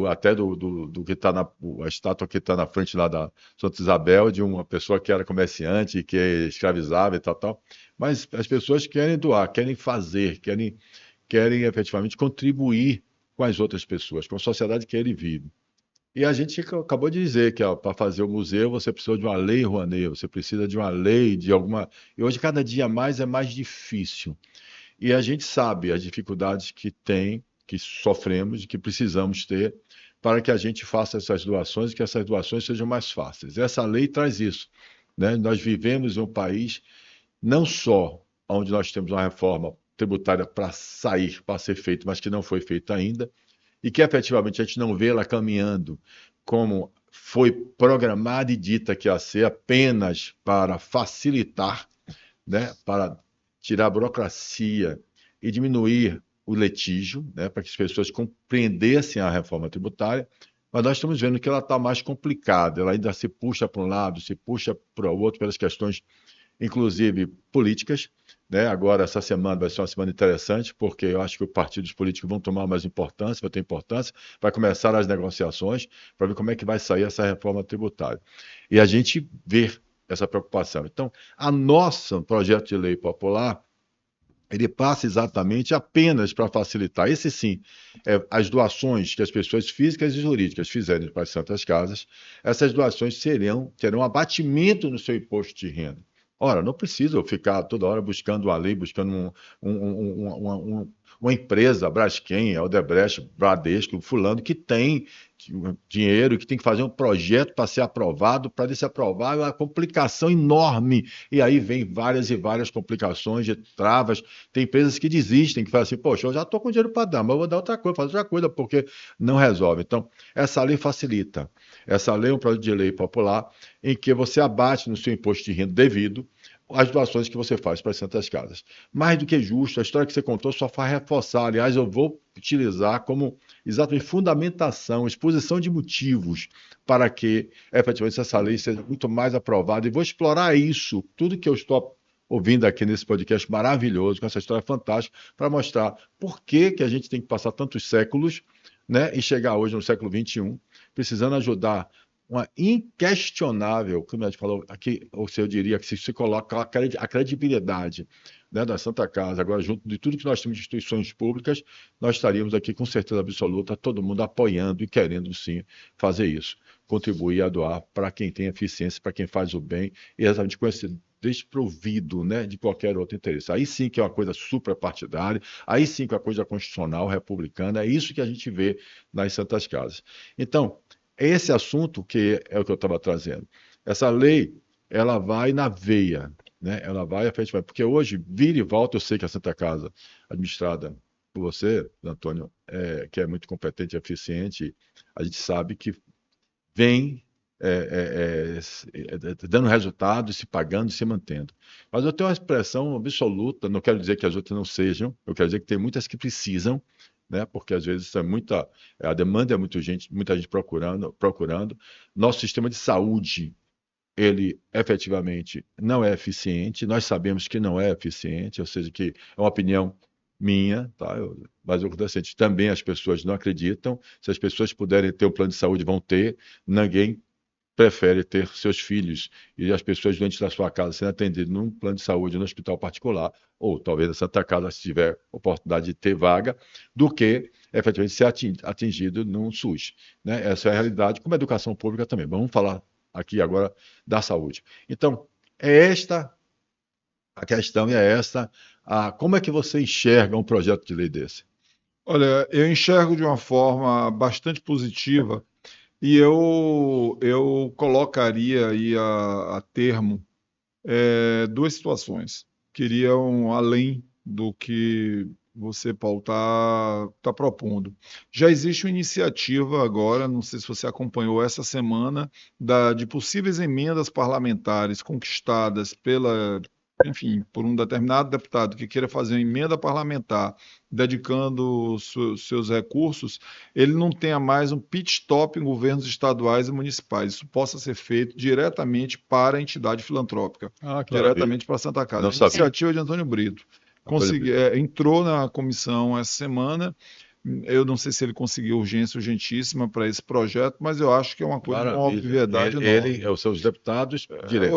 S2: até do que está a estátua que está na frente lá da Santa Isabel, de uma pessoa que era comerciante, que escravizava e tal, tal. Mas as pessoas querem doar, querem fazer, querem efetivamente contribuir com as outras pessoas, com a sociedade que ele vive. E a gente acabou de dizer que para fazer o museu você precisa de uma lei Rouanet, você precisa de uma lei, de alguma. E hoje, cada dia mais é mais difícil. E a gente sabe as dificuldades que tem, que sofremos e que precisamos ter para que a gente faça essas doações e que essas doações sejam mais fáceis. Essa lei traz isso, né? Nós vivemos em um país não só onde nós temos uma reforma tributária para sair, para ser feita, mas que não foi feita ainda, e que efetivamente a gente não vê ela caminhando como foi programada e dita que ia ser apenas para facilitar, né, para tirar a burocracia e diminuir o litígio, né, para que as pessoas compreendessem a reforma tributária, mas nós estamos vendo que ela está mais complicada, ela ainda se puxa para um lado, se puxa para o outro pelas questões inclusive políticas, né? Agora, essa semana vai ser uma semana interessante, porque eu acho que os partidos políticos vão tomar mais importância, vai ter importância, vai começar as negociações para ver como é que vai sair essa reforma tributária. E a gente vê essa preocupação. Então, a nosso projeto de lei popular, ele passa exatamente apenas para facilitar, esse sim, as doações que as pessoas físicas e jurídicas fizerem para as Santas Casas, essas doações terão abatimento no seu imposto de renda. Ora, não precisa eu ficar toda hora buscando uma lei, buscando uma empresa, Braskem, Odebrecht, Bradesco, fulano, que tem dinheiro, que tem que fazer um projeto para ser aprovado, para ser aprovado, é uma complicação enorme. E aí vem várias e várias complicações, de travas. Tem empresas que desistem, que falam assim, poxa, eu já estou com dinheiro para dar, mas eu vou dar outra coisa, fazer outra coisa, porque não resolve. Então, essa lei facilita. Essa lei é um projeto de lei popular em que você abate no seu imposto de renda devido as doações que você faz para as Santas Casas. Mais do que justo, a história que você contou só faz reforçar. Aliás, eu vou utilizar como exatamente fundamentação, exposição de motivos para que efetivamente essa lei seja muito mais aprovada. E vou explorar isso, tudo que eu estou ouvindo aqui nesse podcast maravilhoso, com essa história fantástica, para mostrar por que que a gente tem que passar tantos séculos, né, e chegar hoje no século XXI, precisando ajudar uma inquestionável, como a gente falou aqui, ou seja, eu diria que se você coloca a credibilidade, né, da Santa Casa, agora junto de tudo que nós temos de instituições públicas, nós estaríamos aqui com certeza absoluta, todo mundo apoiando e querendo sim fazer isso, contribuir a doar para quem tem eficiência, para quem faz o bem, e exatamente com esse desprovido, né, de qualquer outro interesse. Aí sim que é uma coisa suprapartidária, aí sim que é uma coisa constitucional, republicana, é isso que a gente vê nas Santas Casas. Então, é esse assunto que é o que eu estava trazendo. Essa lei, ela vai na veia, né? Ela vai efetivamente, porque hoje, vira e volta, eu sei que a Santa Casa, administrada por você, Antônio, que é muito competente e eficiente, a gente sabe que vem dando resultado, se pagando, se mantendo. Mas eu tenho uma expressão absoluta, não quero dizer que as outras não sejam, eu quero dizer que tem muitas que precisam, né? Porque às vezes a demanda é muita gente procurando. Nosso sistema de saúde, ele efetivamente não é eficiente, nós sabemos que não é eficiente, ou seja, que é uma opinião minha, tá? Mas eu também as pessoas não acreditam. Se as pessoas puderem ter um plano de saúde, vão ter. Ninguém prefere ter seus filhos e as pessoas doentes da sua casa sendo atendidas num plano de saúde no hospital particular, ou talvez na Santa Casa, se tiver oportunidade de ter vaga, do que efetivamente ser atingido num SUS, né? Essa é a realidade, como a educação pública também. Vamos falar aqui agora da saúde. Então, é esta a questão e é esta. Como é que você enxerga um projeto de lei desse?
S3: Olha, eu enxergo de uma forma bastante positiva e eu colocaria aí a termo duas situações que iriam além do que você, Paulo, tá propondo. Já existe uma iniciativa agora, não sei se você acompanhou essa semana, de possíveis emendas parlamentares conquistadas enfim, por um determinado deputado que queira fazer uma emenda parlamentar dedicando seus recursos, ele não tenha mais um pit stop em governos estaduais e municipais. Isso possa ser feito diretamente para a entidade filantrópica,
S2: Ah, que maravilha.
S3: diretamente para a Santa Casa.
S2: Não
S3: A
S2: sabia.
S3: iniciativa de Antônio Brito. Entrou na comissão essa semana. Eu não sei se ele conseguiu urgência urgentíssima para esse projeto, mas eu acho que é uma coisa de uma
S2: Maravilha.
S3: obviedade enorme.
S2: Ele, os seus deputados, direto.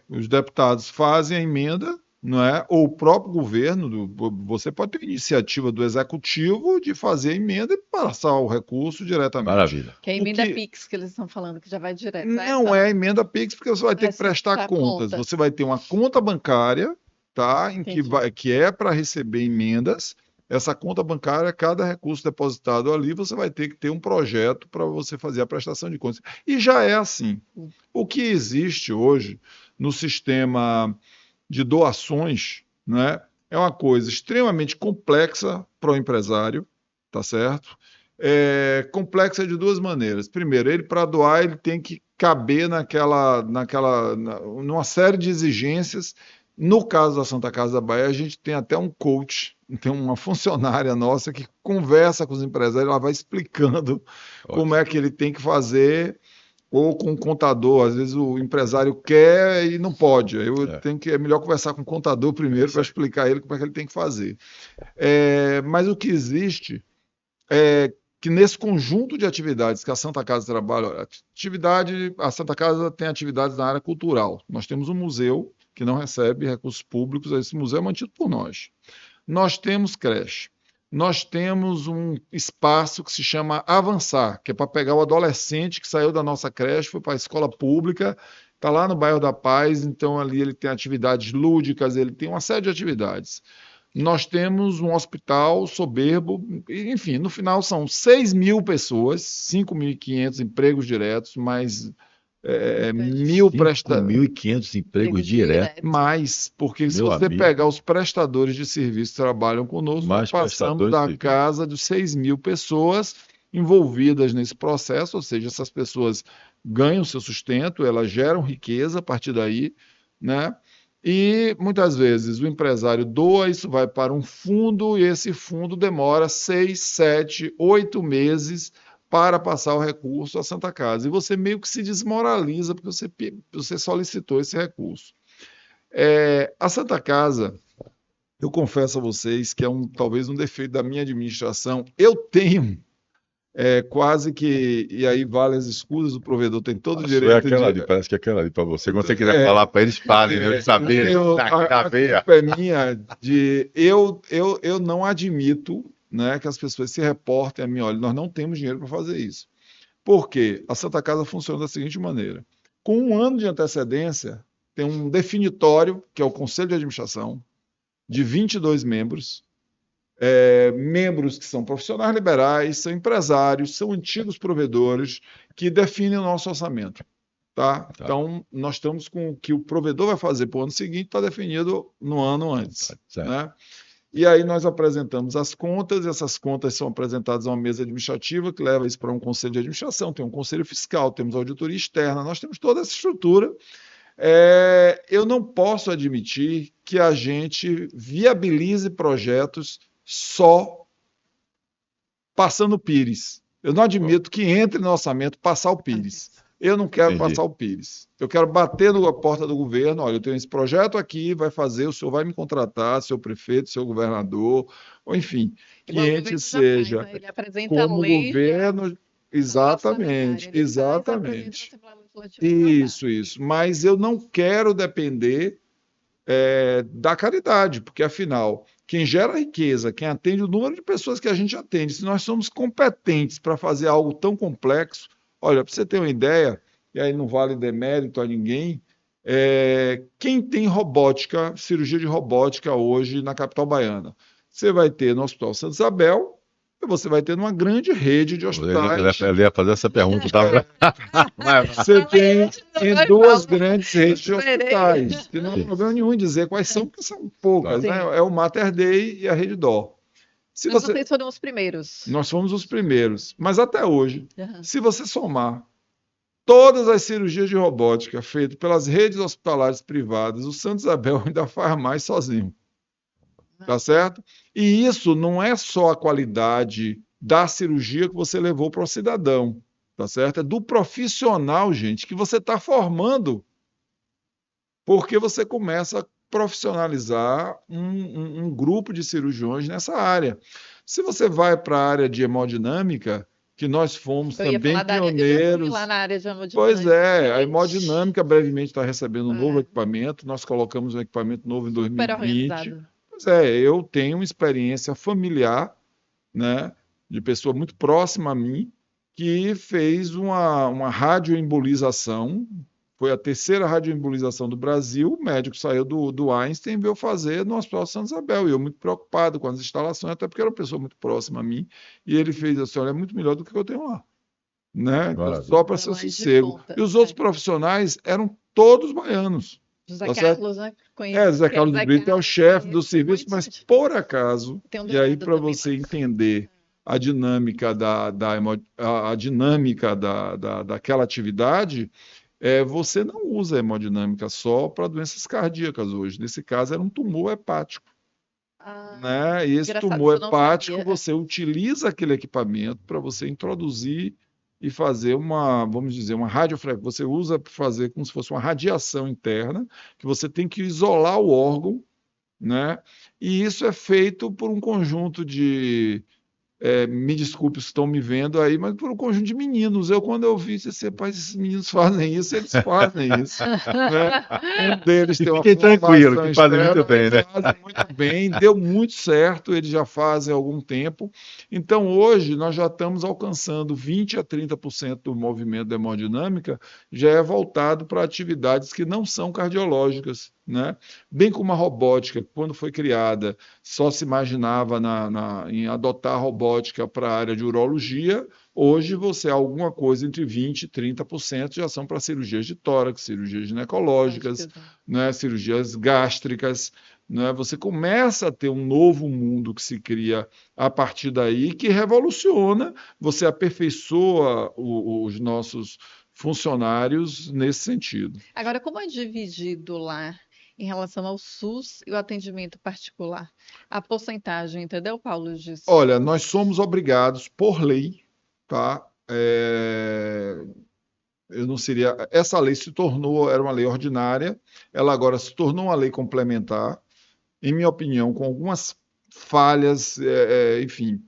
S3: Os deputados fazem a emenda, não é? Ou o próprio governo, você pode ter iniciativa do executivo de fazer a emenda e passar o recurso diretamente.
S2: Maravilha.
S1: Que é a emenda PIX que eles estão falando, que já vai direto.
S3: Não é a emenda PIX, porque você vai ter que prestar contas. Você vai ter uma conta bancária, tá? Que é para receber emendas. Essa conta bancária, cada recurso depositado ali, você vai ter que ter um projeto para você fazer a prestação de contas. E já é assim. O que existe hoje no sistema de doações, né, é uma coisa extremamente complexa para o empresário, tá certo? Complexa de duas maneiras. Primeiro, ele para doar, ele tem que caber numa série de exigências. No caso da Santa Casa da Bahia, a gente tem até um coach, tem uma funcionária nossa que conversa com os empresários, ela vai explicando como é que ele tem que fazer, ou com um contador. Às vezes o empresário quer e não pode. É melhor conversar com o contador primeiro para explicar a ele como é que ele tem que fazer. Mas o que existe é que nesse conjunto de atividades que a Santa Casa trabalha, a Santa Casa tem atividades na área cultural. Nós temos um museu que não recebe recursos públicos, esse museu é mantido por nós. Nós temos creche. Nós temos um espaço que se chama Avançar, que é para pegar o adolescente que saiu da nossa creche, foi para a escola pública, está lá no bairro da Paz, então ali ele tem atividades lúdicas, ele tem uma série de atividades. Nós temos um hospital soberbo, enfim, no final são 6.000 pessoas, 5.500 empregos diretos, mais
S2: 1.500 empregos diretos.
S3: Mais, porque se você pegar os prestadores de serviço que trabalham conosco, passamos da casa de 6.000 pessoas envolvidas nesse processo, ou seja, essas pessoas ganham seu sustento, elas geram riqueza a partir daí, né? E muitas vezes o empresário doa, isso vai para um fundo, e esse fundo demora 6, 7, 8 meses para passar o recurso à Santa Casa. E você meio que se desmoraliza porque você solicitou esse recurso. A Santa Casa, eu confesso a vocês que é talvez um defeito da minha administração. Eu tenho quase que, e aí vale as escusas, o provedor tem todo o direito
S2: parece que é aquela ali para você. Quando você quiser falar para eles, falem, eles saberem,
S3: a culpa é minha eu não admito, né, que as pessoas se reportem a mim, olha, nós não temos dinheiro para fazer isso. Por quê? A Santa Casa funciona da seguinte maneira. Com 1 ano de antecedência, tem um definitório, que é o Conselho de Administração, de 22 membros, membros que são profissionais liberais, são empresários, são antigos provedores, que definem o nosso orçamento. Tá? Então, nós estamos com o que o provedor vai fazer para o ano seguinte, está definido no ano antes. Né? E aí nós apresentamos as contas, e essas contas são apresentadas a uma mesa administrativa, que leva isso para um conselho de administração, tem um conselho fiscal, temos auditoria externa, nós temos toda essa estrutura. Eu não posso admitir que a gente viabilize projetos só passando o Pires. Eu não admito que entre no orçamento passar o Pires. Eu não quero passar o Pires. Eu quero bater na porta do governo. Olha, eu tenho esse projeto aqui, vai fazer, o senhor vai me contratar, seu prefeito, seu governador, ou enfim, que a gente seja como governo. Exatamente. Isso. Mas eu não quero depender da caridade, porque afinal, quem gera riqueza, quem atende o número de pessoas que a gente atende, se nós somos competentes para fazer algo tão complexo. Olha, para você ter uma ideia, e aí não vale demérito a ninguém, quem tem robótica, cirurgia de robótica hoje na capital baiana? Você vai ter no Hospital Santa Isabel, você vai ter uma grande rede de hospitais.
S2: Ele ia fazer essa pergunta. Tava...
S3: Você tem em duas grandes redes de hospitais. E não há problema nenhum em dizer quais são, porque são poucas. Né? É o Mater Dei e a Rede Dó.
S1: Mas vocês foram os primeiros.
S3: Nós fomos os primeiros. Mas até hoje, se você somar todas as cirurgias de robótica feitas pelas redes hospitalares privadas, o Santa Isabel ainda faz mais sozinho. Tá certo? E isso não é só a qualidade da cirurgia que você levou para o cidadão, tá certo? É do profissional, gente, que você está formando, porque você começa a profissionalizar um grupo de cirurgiões nessa área. Se você vai para a área de hemodinâmica, que nós fomos também pioneiros.
S1: Eu fui lá na área de hemodinâmica.
S3: Pois é, a hemodinâmica brevemente está recebendo um novo equipamento, nós colocamos um equipamento novo em 2020. Pois é, eu tenho uma experiência familiar, né, de pessoa muito próxima a mim, que fez uma radioembolização, foi a terceira radioembolização do Brasil, o médico saiu do Einstein e veio fazer no Hospital Santa Isabel, e eu muito preocupado com as instalações, até porque era uma pessoa muito próxima a mim, e ele fez assim, olha, é muito melhor do que eu tenho lá, né, só para seu sossego. E os outros profissionais eram todos baianos.
S1: José Carlos, né?
S3: José Carlos de Brito é o chefe do serviço, mas por acaso, e aí para você entender a dinâmica daquela atividade, você não usa a hemodinâmica só para doenças cardíacas hoje. Nesse caso, era um tumor hepático. Né? E esse tumor hepático, você utiliza aquele equipamento para você introduzir e fazer vamos dizer, uma radiofrequência. Você usa para fazer como se fosse uma radiação interna, que você tem que isolar o órgão, né? E isso é feito por um conjunto de... me desculpe se estão me vendo aí, mas por um conjunto de meninos. Quando eu vi, disse, rapaz, esses meninos fazem isso, eles fazem isso. Né? Um deles tem uma
S2: tranquilo, que fazem muito bem, né?
S3: Fazem muito bem, deu muito certo, eles já fazem há algum tempo. Então, hoje, nós já estamos alcançando 20% a 30% do movimento da hemodinâmica, já é voltado para atividades que não são cardiológicas. Né? Bem como a robótica, quando foi criada, só se imaginava em adotar a robótica para a área de urologia. Hoje, alguma coisa entre 20% e 30% já são para cirurgias de tórax, cirurgias ginecológicas, né? Cirurgias gástricas. Né? Você começa a ter um novo mundo que se cria a partir daí, que revoluciona, você aperfeiçoa os nossos funcionários nesse sentido.
S1: Agora, como é dividido lá em relação ao SUS e o atendimento particular? A porcentagem, entendeu, Paulo? Disso?
S3: Olha, nós somos obrigados, por lei, tá? Eu não seria. Essa lei era uma lei ordinária, ela agora se tornou uma lei complementar, em minha opinião, com algumas falhas, enfim.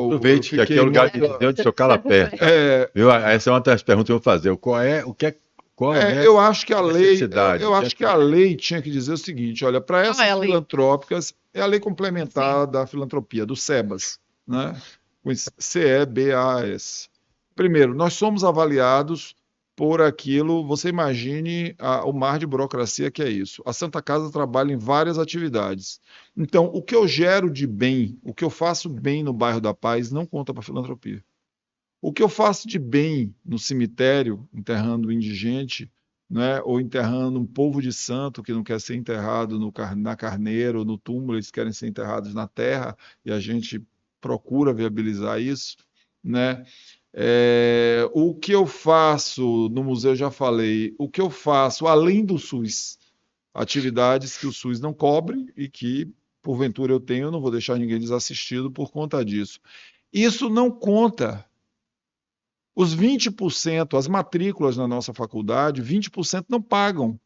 S2: Aproveite que aqui é o lugar de onde o seu calapé. Essa é uma das perguntas que eu vou fazer.
S3: Eu acho que a lei tinha que dizer o seguinte: olha, para essas filantrópicas, é a lei complementar da filantropia, do SEBAS, né? CEBAS. Primeiro, nós somos avaliados por aquilo, você imagine o mar de burocracia que é isso. A Santa Casa trabalha em várias atividades. Então, o que eu gero de bem, o que eu faço bem no bairro da Paz, não conta para filantropia. O que eu faço de bem no cemitério, enterrando indigente, né, ou enterrando um povo de santo que não quer ser enterrado na carneira ou no túmulo, eles querem ser enterrados na terra, e a gente procura viabilizar isso, né? O que eu faço no museu, já falei, o que eu faço além do SUS, atividades que o SUS não cobre e que, porventura, eu não vou deixar ninguém desassistido por conta disso. Isso não conta. Os 20%, as matrículas na nossa faculdade, 20% não pagam.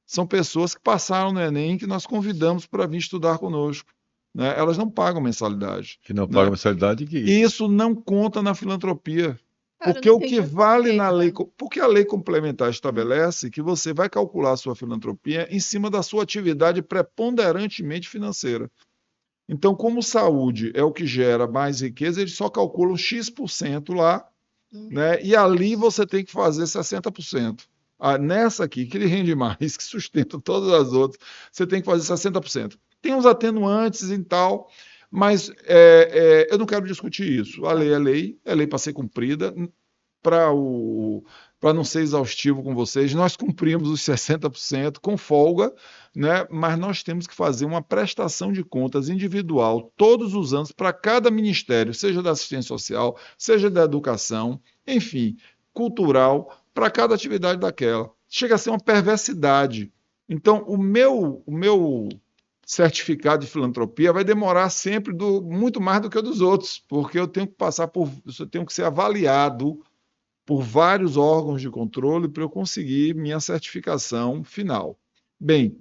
S3: São pessoas que passaram no Enem que nós convidamos para vir estudar conosco. Né? Elas não pagam mensalidade.
S2: Que não pagam mensalidade?
S3: E isso não conta na filantropia. Porque o que vale na lei... Porque a lei complementar estabelece que você vai calcular a sua filantropia em cima da sua atividade preponderantemente financeira. Então, como saúde é o que gera mais riqueza, eles só calculam X% lá, né? E ali você tem que fazer 60%. Nessa aqui, que ele rende mais, que sustenta todas as outras, você tem que fazer 60%. Tem uns atenuantes e tal, Mas eu não quero discutir isso. A lei é lei, é lei para ser cumprida. Para não ser exaustivo com vocês, nós cumprimos os 60% com folga, né? Mas nós temos que fazer uma prestação de contas individual todos os anos para cada ministério, seja da assistência social, seja da educação, enfim, cultural, para cada atividade daquela. Chega a ser uma perversidade. Então, o meu certificado de filantropia vai demorar sempre muito mais do que o dos outros, porque eu tenho que ser avaliado por vários órgãos de controle para eu conseguir minha certificação final. Bem,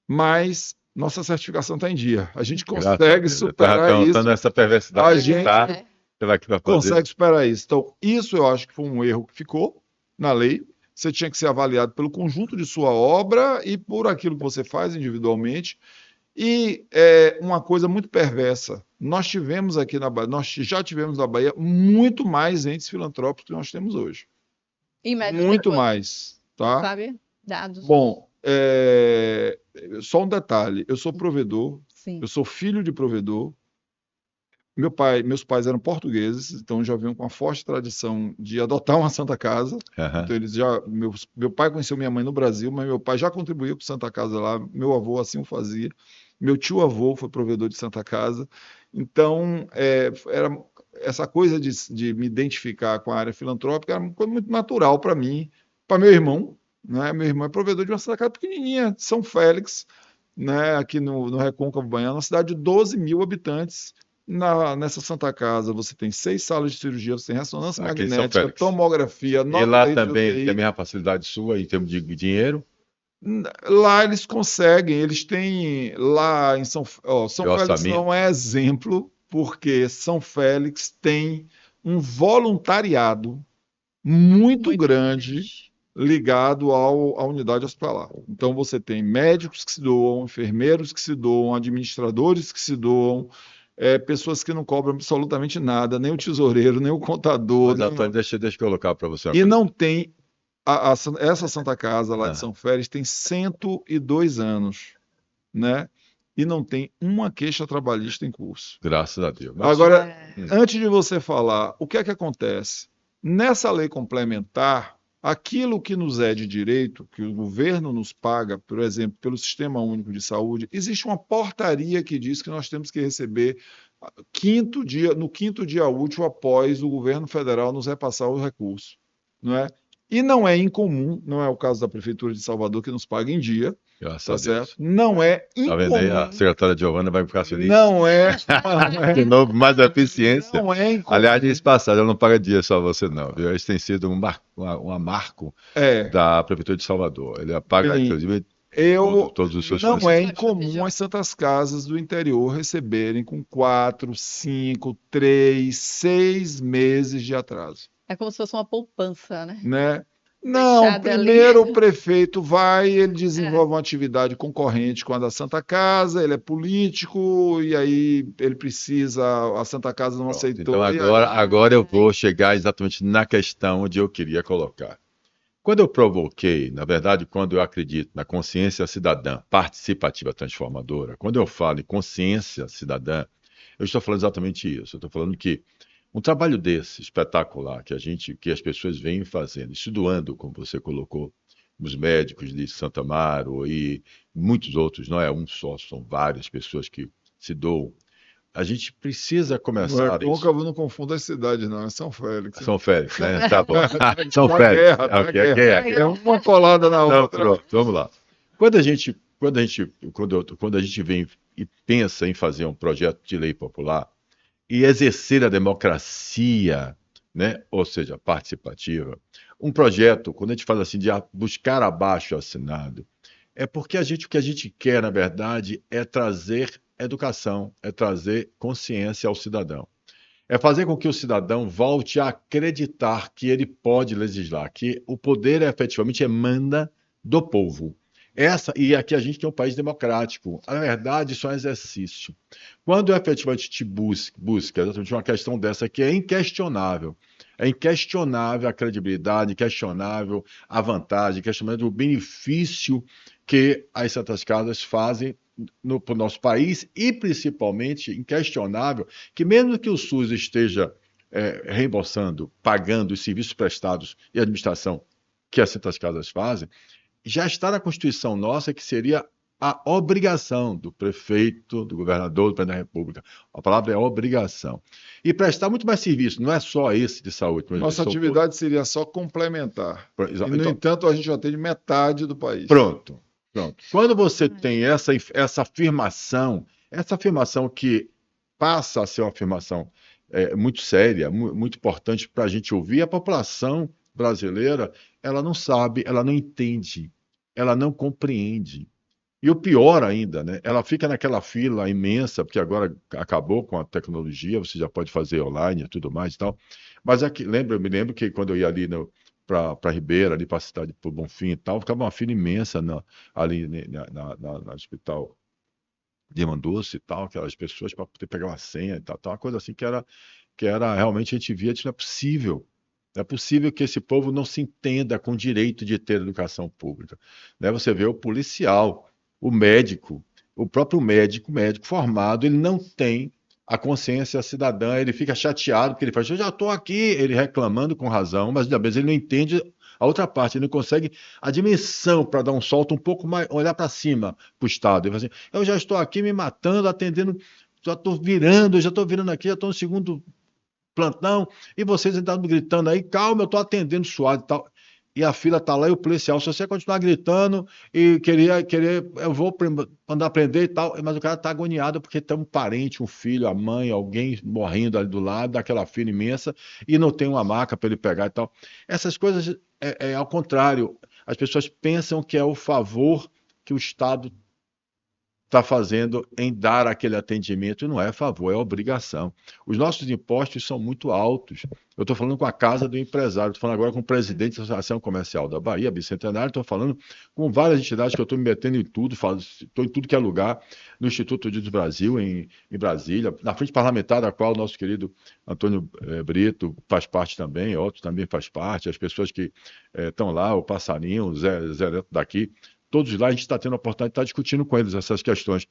S3: mas nossa certificação está em dia. A gente consegue superar isso.
S2: Essa perversidade,
S3: A gente
S2: consegue
S3: superar isso. Então, isso eu acho que foi um erro que ficou na lei. Você tinha que ser avaliado pelo conjunto de sua obra e por aquilo que você faz individualmente. E uma coisa muito perversa, nós já tivemos na Bahia muito mais entes filantrópicos que nós temos hoje. Muito mais, tá?
S1: Sabe? Dados.
S3: Bom, só um detalhe, eu sou provedor,
S1: Sim.
S3: eu sou filho de provedor. Meus pais eram portugueses, então já vinham com uma forte tradição de adotar uma Santa Casa. Então meu pai conheceu minha mãe no Brasil, mas meu pai já contribuía com Santa Casa lá, meu avô assim o fazia. Meu tio-avô foi provedor de Santa Casa. Então, era essa coisa de me identificar com a área filantrópica era uma coisa muito natural para mim, para meu irmão, né? Meu irmão é provedor de uma Santa Casa pequenininha, São Félix, né? Aqui no Recôncavo Baiano, uma cidade de 12 mil habitantes. Nessa Santa Casa você tem 6 salas de cirurgia, você tem ressonância magnética, tomografia,
S2: e lá também tem a mesma facilidade sua em termos de dinheiro?
S3: Lá eles conseguem, eles têm lá em São Félix não é exemplo, porque São Félix tem um voluntariado muito grande ligado à unidade hospitalar. Então você tem médicos que se doam, enfermeiros que se doam, administradores que se doam, pessoas que não cobram absolutamente nada, nem o tesoureiro, nem o contador.
S2: Mas, Antônio, deixa eu colocar para você.
S3: E não tem. Essa Santa Casa lá de São Félix tem 102 anos, né? E não tem uma queixa trabalhista em curso.
S2: Graças a Deus.
S3: Agora, antes de você falar, o que é que acontece? Nessa lei complementar, aquilo que nos é de direito, que o governo nos paga, por exemplo, pelo Sistema Único de Saúde, existe uma portaria que diz que nós temos que receber no quinto dia útil após o governo federal nos repassar o recurso, não é? E não é incomum, não é o caso da Prefeitura de Salvador, que nos paga em dia, tá certo? Não é incomum.
S2: Tá vendo aí? A secretária Giovana vai ficar feliz.
S3: Não é.
S2: De novo, mais eficiência.
S3: Não é incomum.
S2: Aliás, diz passado, ela não paga dia só você, não. Viu? Isso tem sido um marco da Prefeitura de Salvador. Ele paga, inclusive, todos os seus
S3: não é incomum as Santas Casas do interior receberem com 4, 5, 3, 6 meses de atraso.
S1: É como se fosse uma poupança, né?
S3: Não, primeiro o prefeito ele desenvolve uma atividade concorrente com a da Santa Casa, ele é político, e aí ele precisa, a Santa Casa não aceitou.
S2: Então agora eu vou chegar exatamente na questão onde eu queria colocar. Quando eu provoquei, na verdade, quando eu acredito na consciência cidadã participativa transformadora, quando eu falo em consciência cidadã, eu estou falando exatamente isso. Eu estou falando que um trabalho desse, espetacular, que as pessoas vêm fazendo, se doando, como você colocou, os médicos de Santa Amaro e muitos outros, não é um só, são várias pessoas que se doam. A gente precisa começar isso.
S3: Eu não confundo as cidades, não, é São Félix.
S2: São Félix, né? Tá bom. São Félix.
S3: É uma colada na outra.
S2: Pronto, vamos lá. Quando a gente vem e pensa em fazer um projeto de lei popular, e exercer a democracia, né? Ou seja, participativa. Um projeto, quando a gente fala assim de buscar abaixo assinado, é porque o que a gente quer, na verdade, é trazer educação, é trazer consciência ao cidadão. É fazer com que o cidadão volte a acreditar que ele pode legislar, que o poder efetivamente emana do povo. E aqui a gente tem um país democrático. Na verdade, isso é um exercício. Quando efetivamente te busca exatamente uma questão dessa que é inquestionável a credibilidade, inquestionável a vantagem, inquestionável o benefício que as Santas Casas fazem para o nosso país e, principalmente, inquestionável, que mesmo que o SUS esteja reembolsando, pagando os serviços prestados e administração que as Santas Casas fazem, já está na Constituição nossa que seria a obrigação do prefeito, do governador, do presidente da República. A palavra é obrigação. E prestar muito mais serviço, não é só esse de saúde.
S3: Nossa atividade seria só complementar. E, no
S2: Então,
S3: entanto, a gente já atende metade do país.
S2: Pronto. Quando você tem essa afirmação que passa a ser uma afirmação muito séria, muito importante para a gente ouvir, a população brasileira, ela não sabe, ela não entende, ela não compreende. E o pior ainda, né? Ela fica naquela fila imensa, porque agora acabou com a tecnologia, você já pode fazer online e tudo mais e tal. Mas aqui, eu me lembro que quando eu ia ali para Ribeira, ali para a cidade, para o Bonfim e tal, ficava uma fila imensa ali no hospital de Manduça e tal, aquelas pessoas para poder pegar uma senha e tal, uma coisa assim que era realmente a gente via, não é possível. Não é possível que esse povo não se entenda com o direito de ter educação pública. Né? Você vê o policial, o médico, o próprio médico formado, ele não tem a consciência cidadã, ele fica chateado porque ele fala, eu já estou aqui, ele reclamando com razão, mas às vezes ele não entende a outra parte, ele não consegue a dimensão para dar um salto um pouco mais, olhar para cima para o Estado. Ele fala assim, eu já estou aqui me matando, atendendo, já estou virando aqui, já estou no segundo plantão, e vocês ainda estão gritando aí, calma, eu estou atendendo suado e tal. E a fila está lá e o policial, se você continuar gritando e querer, eu vou mandar prender e tal, mas o cara está agoniado porque tem um parente, um filho, a mãe, alguém morrendo ali do lado, daquela fila imensa, e não tem uma maca para ele pegar e tal. Essas coisas, ao contrário, as pessoas pensam que é o favor que o Estado está fazendo em dar aquele atendimento, e não é favor, é obrigação. Os nossos impostos são muito altos. Eu estou falando com a casa do empresário, estou falando agora com o presidente da Associação Comercial da Bahia, Bicentenário, estou falando com várias entidades que eu estou me metendo em tudo, estou em tudo que é lugar, no Instituto do Brasil, em Brasília, na frente parlamentar da qual o nosso querido Antônio Brito faz parte também, outros também faz parte, as pessoas que estão lá, o Passarinho, o Zé Neto daqui, todos lá, a gente está tendo a oportunidade de estar discutindo com eles essas questões.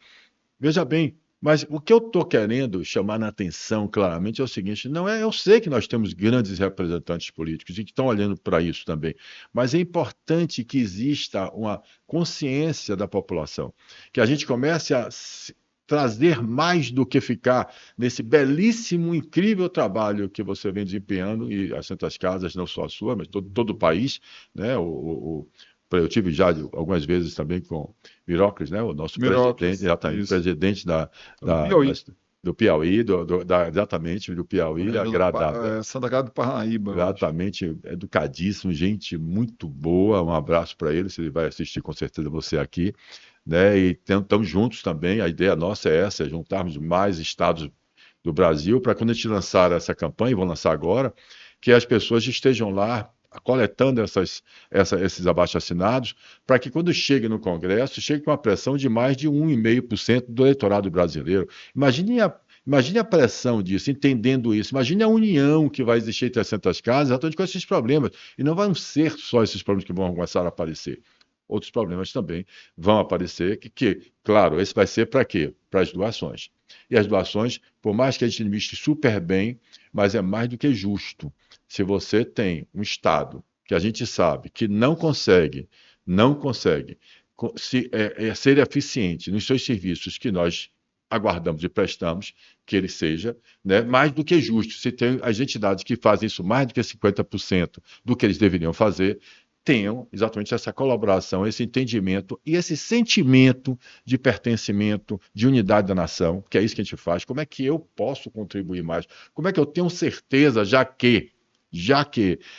S2: Veja bem, mas o que eu estou querendo chamar na atenção claramente é o seguinte, não é, eu sei que nós temos grandes representantes políticos e que estão olhando para isso também, mas é importante que exista uma consciência da população, que a gente comece a trazer mais do que ficar nesse belíssimo, incrível trabalho que você vem desempenhando, e as Santas Casas, não só a sua, mas todo o país, né? Eu tive já algumas vezes também com o Mirocles, né? O nosso presidente do Piauí, exatamente, do Piauí, agradável.
S3: Santa Casa do Parnaíba.
S2: Exatamente, educadíssimo, gente muito boa, um abraço para ele, se ele vai assistir com certeza você aqui, né? E estamos juntos também, a ideia nossa é essa, é juntarmos mais estados do Brasil para quando a gente lançar essa campanha, vou lançar agora, que as pessoas estejam lá coletando esses abaixo-assinados, para que quando chegue no Congresso, chegue com uma pressão de mais de 1,5% do eleitorado brasileiro. Imagine a pressão disso, entendendo isso. Imagine a união que vai existir entre as Santas Casas, exatamente com esses problemas. E não vão ser só esses problemas que vão começar a aparecer. Outros problemas também vão aparecer, claro, esse vai ser para quê? Para as doações. E as doações, por mais que a gente administre super bem, mas é mais do que justo. Se você tem um Estado que a gente sabe que não consegue ser eficiente nos seus serviços que nós aguardamos e prestamos, que ele seja, né, mais do que justo. Se tem as entidades que fazem isso mais do que 50% do que eles deveriam fazer, tenham exatamente essa colaboração, esse entendimento e esse sentimento de pertencimento, de unidade da nação, que é isso que a gente faz. Como é que eu posso contribuir mais? Como é que eu tenho certeza, já que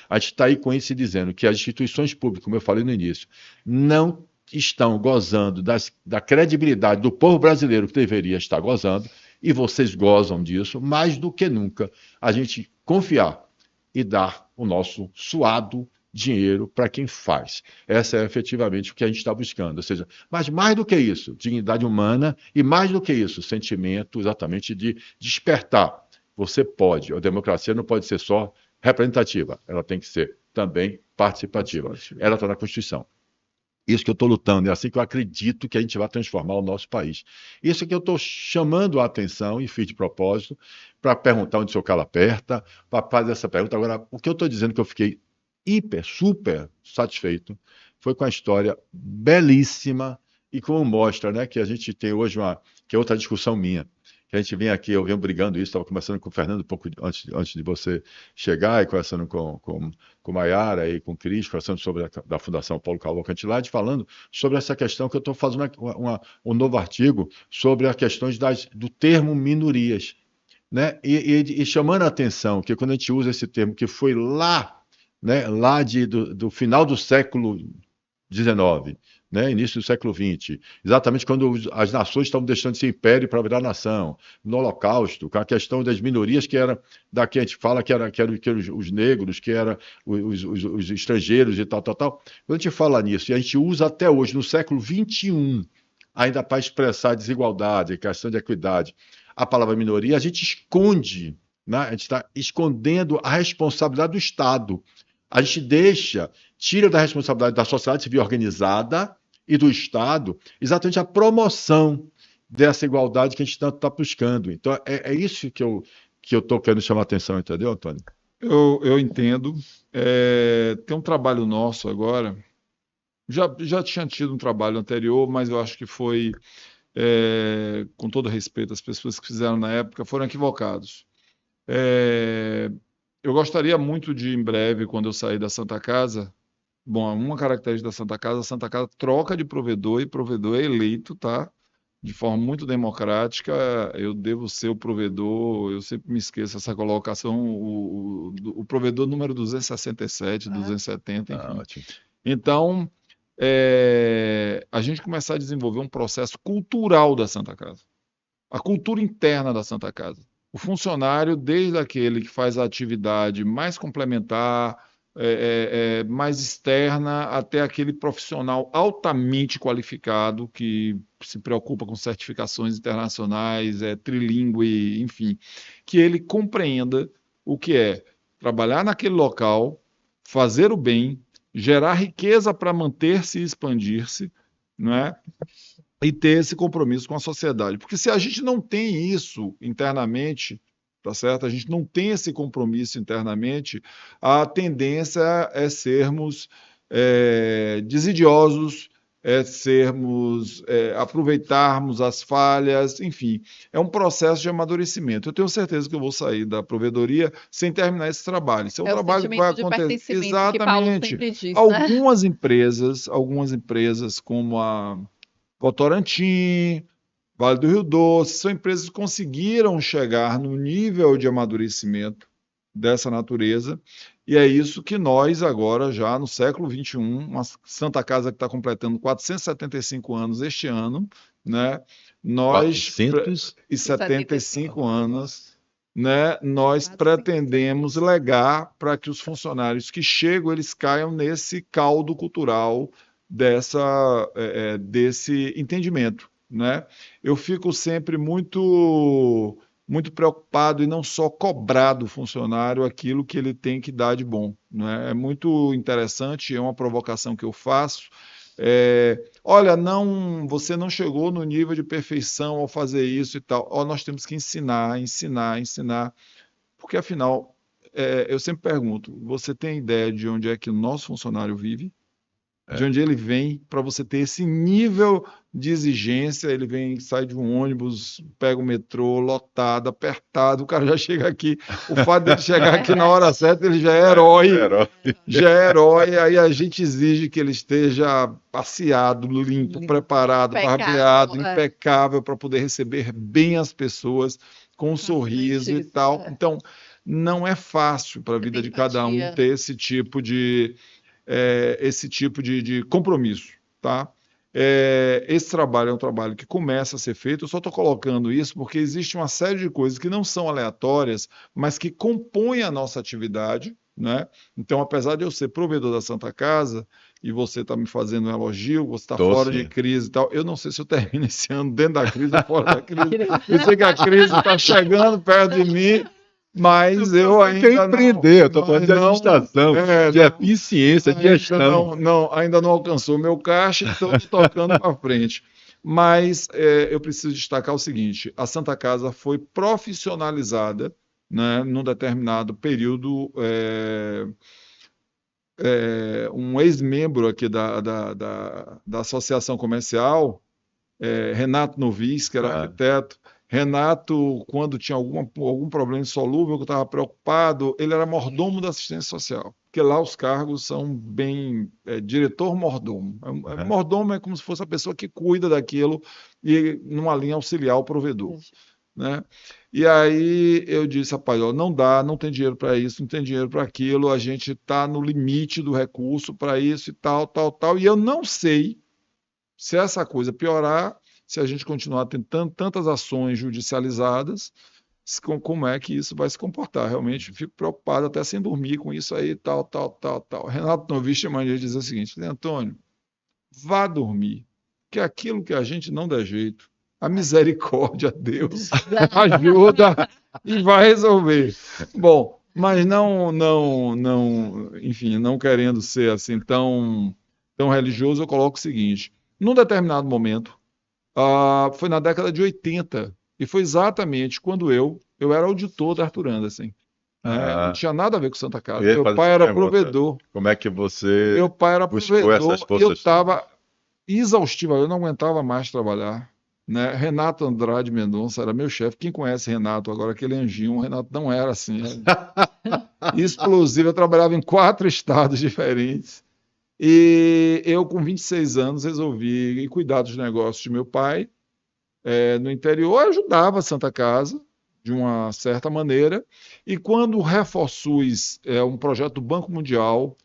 S2: a gente está aí com isso dizendo que as instituições públicas, como eu falei no início, não estão gozando da credibilidade do povo brasileiro que deveria estar gozando, e vocês gozam disso, mais do que nunca a gente confiar e dar o nosso suado dinheiro para quem faz. Essa é efetivamente o que a gente está buscando. Ou seja, mas mais do que isso, dignidade humana, e mais do que isso, sentimento exatamente de despertar. Você pode, a democracia não pode ser só representativa, ela tem que ser também participativa. Ela está na Constituição. Isso que eu estou lutando, é assim que eu acredito que a gente vai transformar o nosso país. Isso que eu estou chamando a atenção e fiz de propósito para perguntar onde o seu calo aperta, para fazer essa pergunta. Agora, o que eu estou dizendo que eu fiquei super satisfeito foi com a história belíssima e como mostra, né, que a gente tem hoje que é outra discussão minha. Que a gente vem aqui, eu venho brigando isso, estava conversando com o Fernando um pouco antes de você chegar e conversando com Maiara e com o Cris, conversando sobre da Fundação Paulo Cavalcante, falando sobre essa questão que eu estou fazendo um novo artigo sobre as questões do termo minorias, né? E chamando a atenção que quando a gente usa esse termo que foi lá, né, do final do século XIX, né, início do século XX, exatamente quando as nações estavam deixando de ser império para virar nação, no Holocausto, com a questão das minorias que era, daqui a gente fala que era os negros, que eram os estrangeiros e tal. Quando a gente fala nisso, e a gente usa até hoje, no século XXI, ainda para expressar a desigualdade, a questão de equidade, a palavra minoria, a gente esconde, né, a gente está escondendo a responsabilidade do Estado. A gente tira da responsabilidade da sociedade civil organizada e do Estado exatamente a promoção dessa igualdade que a gente tanto está buscando. Então, é isso que eu estou querendo chamar a atenção, entendeu, Antônio?
S3: Eu entendo. Tem um trabalho nosso agora. Já tinha tido um trabalho anterior, mas eu acho que foi, com todo respeito, as pessoas que fizeram na época foram equivocados. Eu gostaria muito de, em breve, quando eu sair da Santa Casa, bom, uma característica da Santa Casa, a Santa Casa troca de provedor e provedor é eleito, tá? De forma muito democrática, eu devo ser o provedor, eu sempre me esqueço essa colocação, o provedor número 267, 270, enfim.
S2: Ótimo.
S3: Então, a gente começar a desenvolver um processo cultural da Santa Casa, a cultura interna da Santa Casa. O funcionário, desde aquele que faz a atividade mais complementar, mais externa, até aquele profissional altamente qualificado que se preocupa com certificações internacionais, trilíngue, enfim, que ele compreenda o que é trabalhar naquele local, fazer o bem, gerar riqueza para manter-se e expandir-se, não é? E ter esse compromisso com a sociedade. Porque se a gente não tem isso internamente, tá certo? A gente não tem esse compromisso internamente, a tendência é sermos desidiosos, aproveitarmos as falhas, enfim. É um processo de amadurecimento. Eu tenho certeza que eu vou sair da provedoria sem terminar esse trabalho. Isso é um trabalho que vai acontecer. Exatamente.
S1: Que diz,
S3: algumas empresas como a Votorantim, Vale do Rio Doce, são empresas que conseguiram chegar no nível de amadurecimento dessa natureza, e é isso que nós agora, já no século XXI, uma Santa Casa que está completando 475 anos este ano, né? Nós 475 anos, né? Nós pretendemos legar para que os funcionários que chegam, eles caiam nesse caldo cultural desse entendimento, né? Eu fico sempre muito preocupado e não só cobrar do funcionário aquilo que ele tem que dar de bom, né? É muito interessante, é uma provocação que eu faço. Olha, você não chegou no nível de perfeição ao fazer isso e tal. Nós temos que ensinar, porque afinal, eu sempre pergunto, você tem ideia de onde é que o nosso funcionário vive? De onde ele vem, para você ter esse nível de exigência. Ele sai de um ônibus, pega o metrô lotado, apertado, o cara já chega aqui. O fato dele chegar aqui na hora certa, ele já é herói. Já é herói. Aí a gente exige que ele esteja passeado, limpo, preparado, barbeado, impecável, para poder receber bem as pessoas, com um sorriso e tal. Então, não é fácil para a vida de cada um ter esse tipo de compromisso, tá? Esse trabalho é um trabalho que começa a ser feito. Eu só estou colocando isso porque existe uma série de coisas que não são aleatórias, mas que compõem a nossa atividade, né? Então, apesar de eu ser provedor da Santa Casa, e você está me fazendo um elogio, você está fora de crise e tal, eu não sei se eu termino esse ano dentro da crise ou fora da crise. Eu sei que a crise está chegando perto de mim, Mas eu
S2: Quer
S3: ainda
S2: empreender, eu estou falando de
S3: mas não-
S2: administração,
S3: é,
S2: de eficiência, de gestão.
S3: ainda não alcançou o meu caixa, então estou tocando para frente. Mas eu preciso destacar o seguinte: a Santa Casa foi profissionalizada, né, num determinado período. Um ex-membro aqui da Associação Comercial, Renato Novis, que era arquiteto. Renato, quando tinha algum problema insolúvel, que eu estava preocupado, ele era mordomo da assistência social. Porque lá os cargos são bem diretor-mordomo. Mordomo é como se fosse a pessoa que cuida daquilo e numa linha auxiliar ao provedor. Né? E aí eu disse, rapaz, ó, não dá, não tem dinheiro para isso, não tem dinheiro para aquilo, a gente está no limite do recurso para isso e tal, tal, tal. E eu não sei se essa coisa piorar, se a gente continuar tendo tantas ações judicializadas, como é que isso vai se comportar? Realmente fico preocupado, até sem dormir com isso aí, tal, tal, tal, tal. Renato Novis tinha mania de dizer o seguinte: Antônio, vá dormir, que aquilo que a gente não der jeito, a misericórdia, Deus, ajuda e vai resolver. Bom, mas enfim, não querendo ser assim tão religioso, eu coloco o seguinte: num determinado momento, foi na década de 80, e foi exatamente quando eu era auditor da Arthur Andersen. Não tinha nada a ver com Santa Casa. Meu pai era provedor.
S2: Como é que você
S3: Meu pai era
S2: buscou
S3: provedor
S2: essas
S3: e eu
S2: forças?
S3: estava exaustivo, eu não aguentava mais trabalhar. Né? Renato Andrade Mendonça era meu chefe. Quem conhece Renato agora, aquele anjinho, o Renato não era assim. Explosivo, eu trabalhava em 4 estados diferentes. E eu, com 26 anos, resolvi cuidar dos negócios de meu pai no interior. Eu ajudava a Santa Casa, de uma certa maneira. E quando o Reforçus, um projeto do Banco Mundial,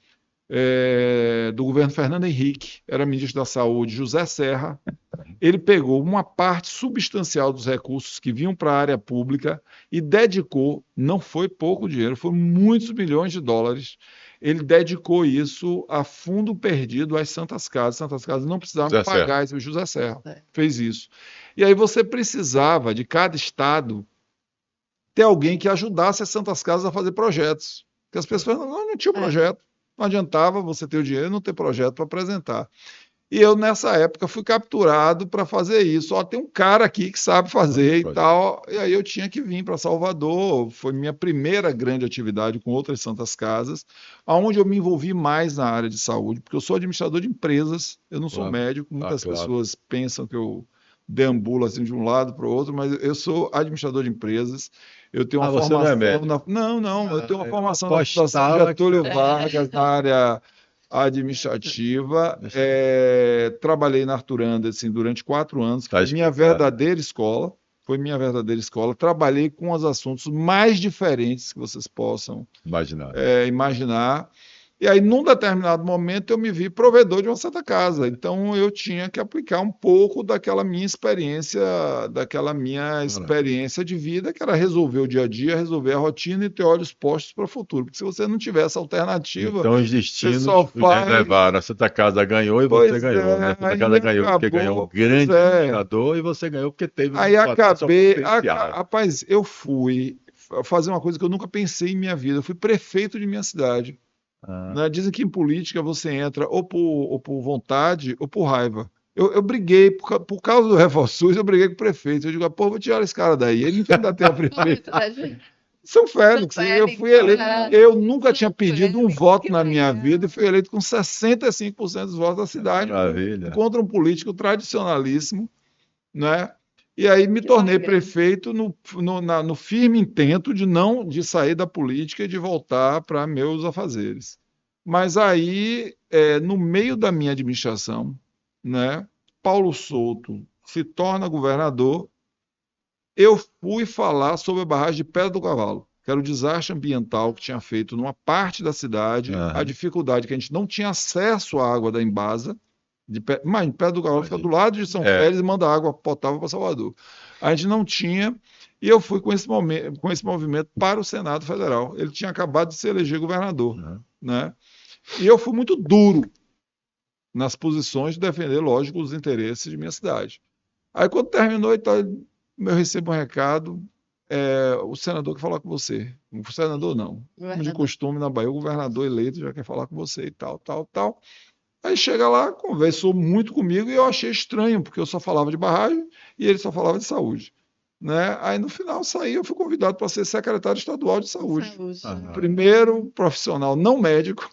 S3: do governo Fernando Henrique, era ministro da Saúde, José Serra, ele pegou uma parte substancial dos recursos que vinham para a área pública e dedicou, não foi pouco dinheiro, foi muitos milhões de dólares, ele dedicou isso a fundo perdido às Santas Casas. Santas Casas não precisavam pagar esse José Serra, fez isso. E aí você precisava, de cada estado, ter alguém que ajudasse as Santas Casas a fazer projetos, porque as pessoas não tinham projeto. Não adiantava você ter o dinheiro e não ter projeto para apresentar. E eu, nessa época, fui capturado para fazer isso. Ó, tem um cara aqui que sabe fazer e tal. E aí eu tinha que vir para Salvador. Foi minha primeira grande atividade com outras Santas Casas, onde eu me envolvi mais na área de saúde, porque eu sou administrador de empresas, eu não sou médico. Muitas pessoas pensam que eu deambulo assim de um lado para o outro, mas eu sou administrador de empresas. Eu tenho uma formação eu tenho uma formação na Fundação Getúlio Vargas na área administrativa. Trabalhei na Arthur Andersen durante 4 anos, que foi minha verdadeira escola. Trabalhei com os assuntos mais diferentes que vocês possam imaginar. E aí, num determinado momento, eu me vi provedor de uma Santa Casa. Então, eu tinha que aplicar um pouco daquela minha experiência de vida, que era resolver o dia a dia, resolver a rotina e ter olhos postos para o futuro. Porque se você não tiver essa alternativa,
S2: então os destinos levaram. A Santa Casa ganhou e você ganhou. A Santa Casa ganhou porque ganhou um grande administrador e você ganhou porque teve
S3: aí acabei, rapaz, eu fui fazer uma coisa que eu nunca pensei em minha vida. Eu fui prefeito de minha cidade. Né? Dizem que em política você entra ou por vontade ou por raiva. Eu briguei, por causa do Reforçus, eu briguei com o prefeito. Eu digo, pô, vou tirar esse cara daí. Ele não quer dar tempo a prefeito. São Félix, eu fui eleito. Eu nunca tinha pedido um voto na minha vida e fui eleito com 65% dos votos da cidade. Contra um político tradicionalíssimo, né? E aí me tornei prefeito no firme intento de sair da política e de voltar para meus afazeres. Mas aí, no meio da minha administração, né, Paulo Souto se torna governador, eu fui falar sobre a barragem de Pedra do Cavalo, que era o desastre ambiental que tinha feito numa parte da cidade, a dificuldade que a gente não tinha acesso à água da Embasa. Mas Pedra do Cavalo fica do lado de São Félix e manda água potável para Salvador. A gente não tinha, e eu fui com esse movimento para o Senado Federal. Ele tinha acabado de se eleger governador. Né? E eu fui muito duro nas posições de defender, lógico, os interesses de minha cidade. Aí, quando terminou, então, eu recebo um recado, o senador quer falar com você. O senador não. Como de
S1: Governador.
S3: costume na Bahia, o governador eleito já quer falar com você e tal, tal, tal. Aí chega lá, conversou muito comigo e eu achei estranho, porque eu só falava de barragem e ele só falava de saúde. Né? Aí no final saí, eu fui convidado para ser secretário estadual de saúde.
S1: Saúde.
S2: Ah,
S3: Primeiro profissional não médico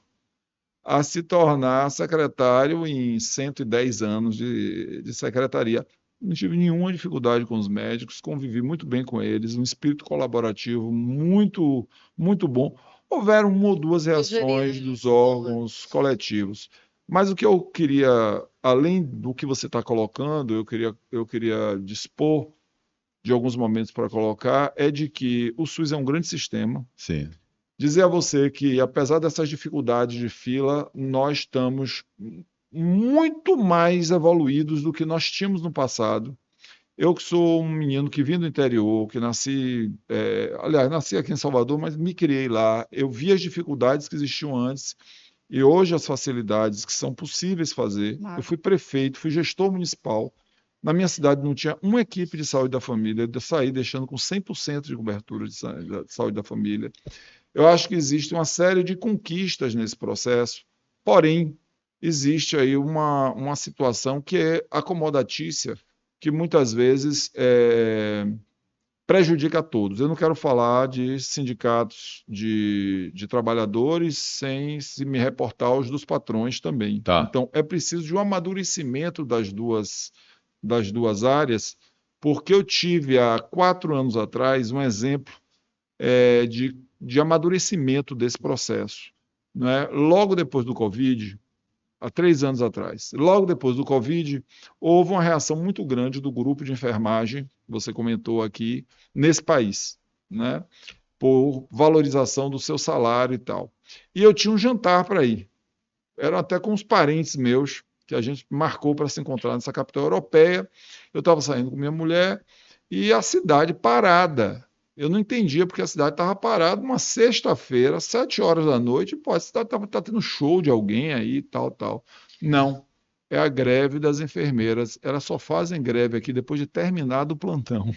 S3: a se tornar secretário em 110 anos de secretaria. Não tive nenhuma dificuldade com os médicos, convivi muito bem com eles, um espírito colaborativo muito, muito bom. Houveram uma ou duas reações
S1: Sugeriram
S3: dos órgãos coletivos. Mas o que eu queria, além do que você está colocando, eu queria dispor de alguns momentos para colocar, é de que o SUS é um grande sistema.
S2: sim.
S3: Dizer a você que, apesar dessas dificuldades de fila, nós estamos muito mais evoluídos do que nós tínhamos no passado. Eu que sou um menino que vim do interior, que nasci, aliás, nasci aqui em Salvador, mas me criei lá. Eu vi as dificuldades que existiam antes e hoje as facilidades que são possíveis fazer. Eu fui prefeito, fui gestor municipal. Na minha cidade não tinha uma equipe de saúde da família. Eu saí deixando com 100% de cobertura de saúde da família. Eu acho que existe uma série de conquistas nesse processo, porém, existe aí uma situação que é acomodatícia, que muitas vezes prejudica a todos. Eu não quero falar de sindicatos de trabalhadores sem se me reportar aos dos patrões também.
S2: Tá.
S3: Então, é preciso de um amadurecimento das duas áreas, porque eu tive há 4 anos atrás um exemplo de amadurecimento desse processo. Né? Logo depois do Covid, há 3 anos atrás, logo depois do Covid, houve uma reação muito grande do grupo de enfermagem, você comentou aqui, nesse país, né? Por valorização do seu salário e tal. E eu tinha um jantar para ir. Era até com uns parentes meus, que a gente marcou para se encontrar nessa capital europeia. Eu estava saindo com minha mulher e a cidade parada. Eu não entendia porque a cidade estava parada uma sexta-feira, 7 horas da noite. Pô, a cidade está tendo show de alguém aí, tal, tal. Não, é a greve das enfermeiras. Elas só fazem greve aqui depois de terminado o plantão.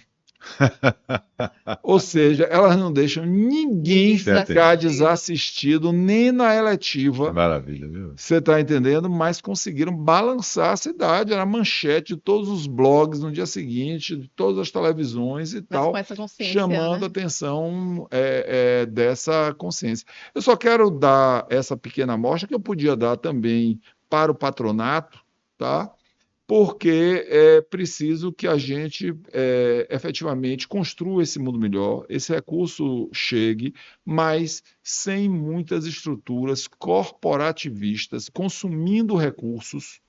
S3: Ou seja, elas não deixam ninguém ficar desassistido, nem na
S2: Que
S3: eletiva.
S2: maravilha, viu?
S3: Você está entendendo? Mas conseguiram balançar a cidade. Era manchete de todos os blogs no dia seguinte, de todas as televisões e
S1: Mas
S3: tal,
S1: com essa consciência,
S3: chamando a
S1: né?
S3: atenção dessa consciência. Eu só quero dar essa pequena amostra que eu podia dar também para o patronato, tá? Porque é preciso que a gente efetivamente construa esse mundo melhor, esse recurso chegue, mas sem muitas estruturas corporativistas consumindo recursos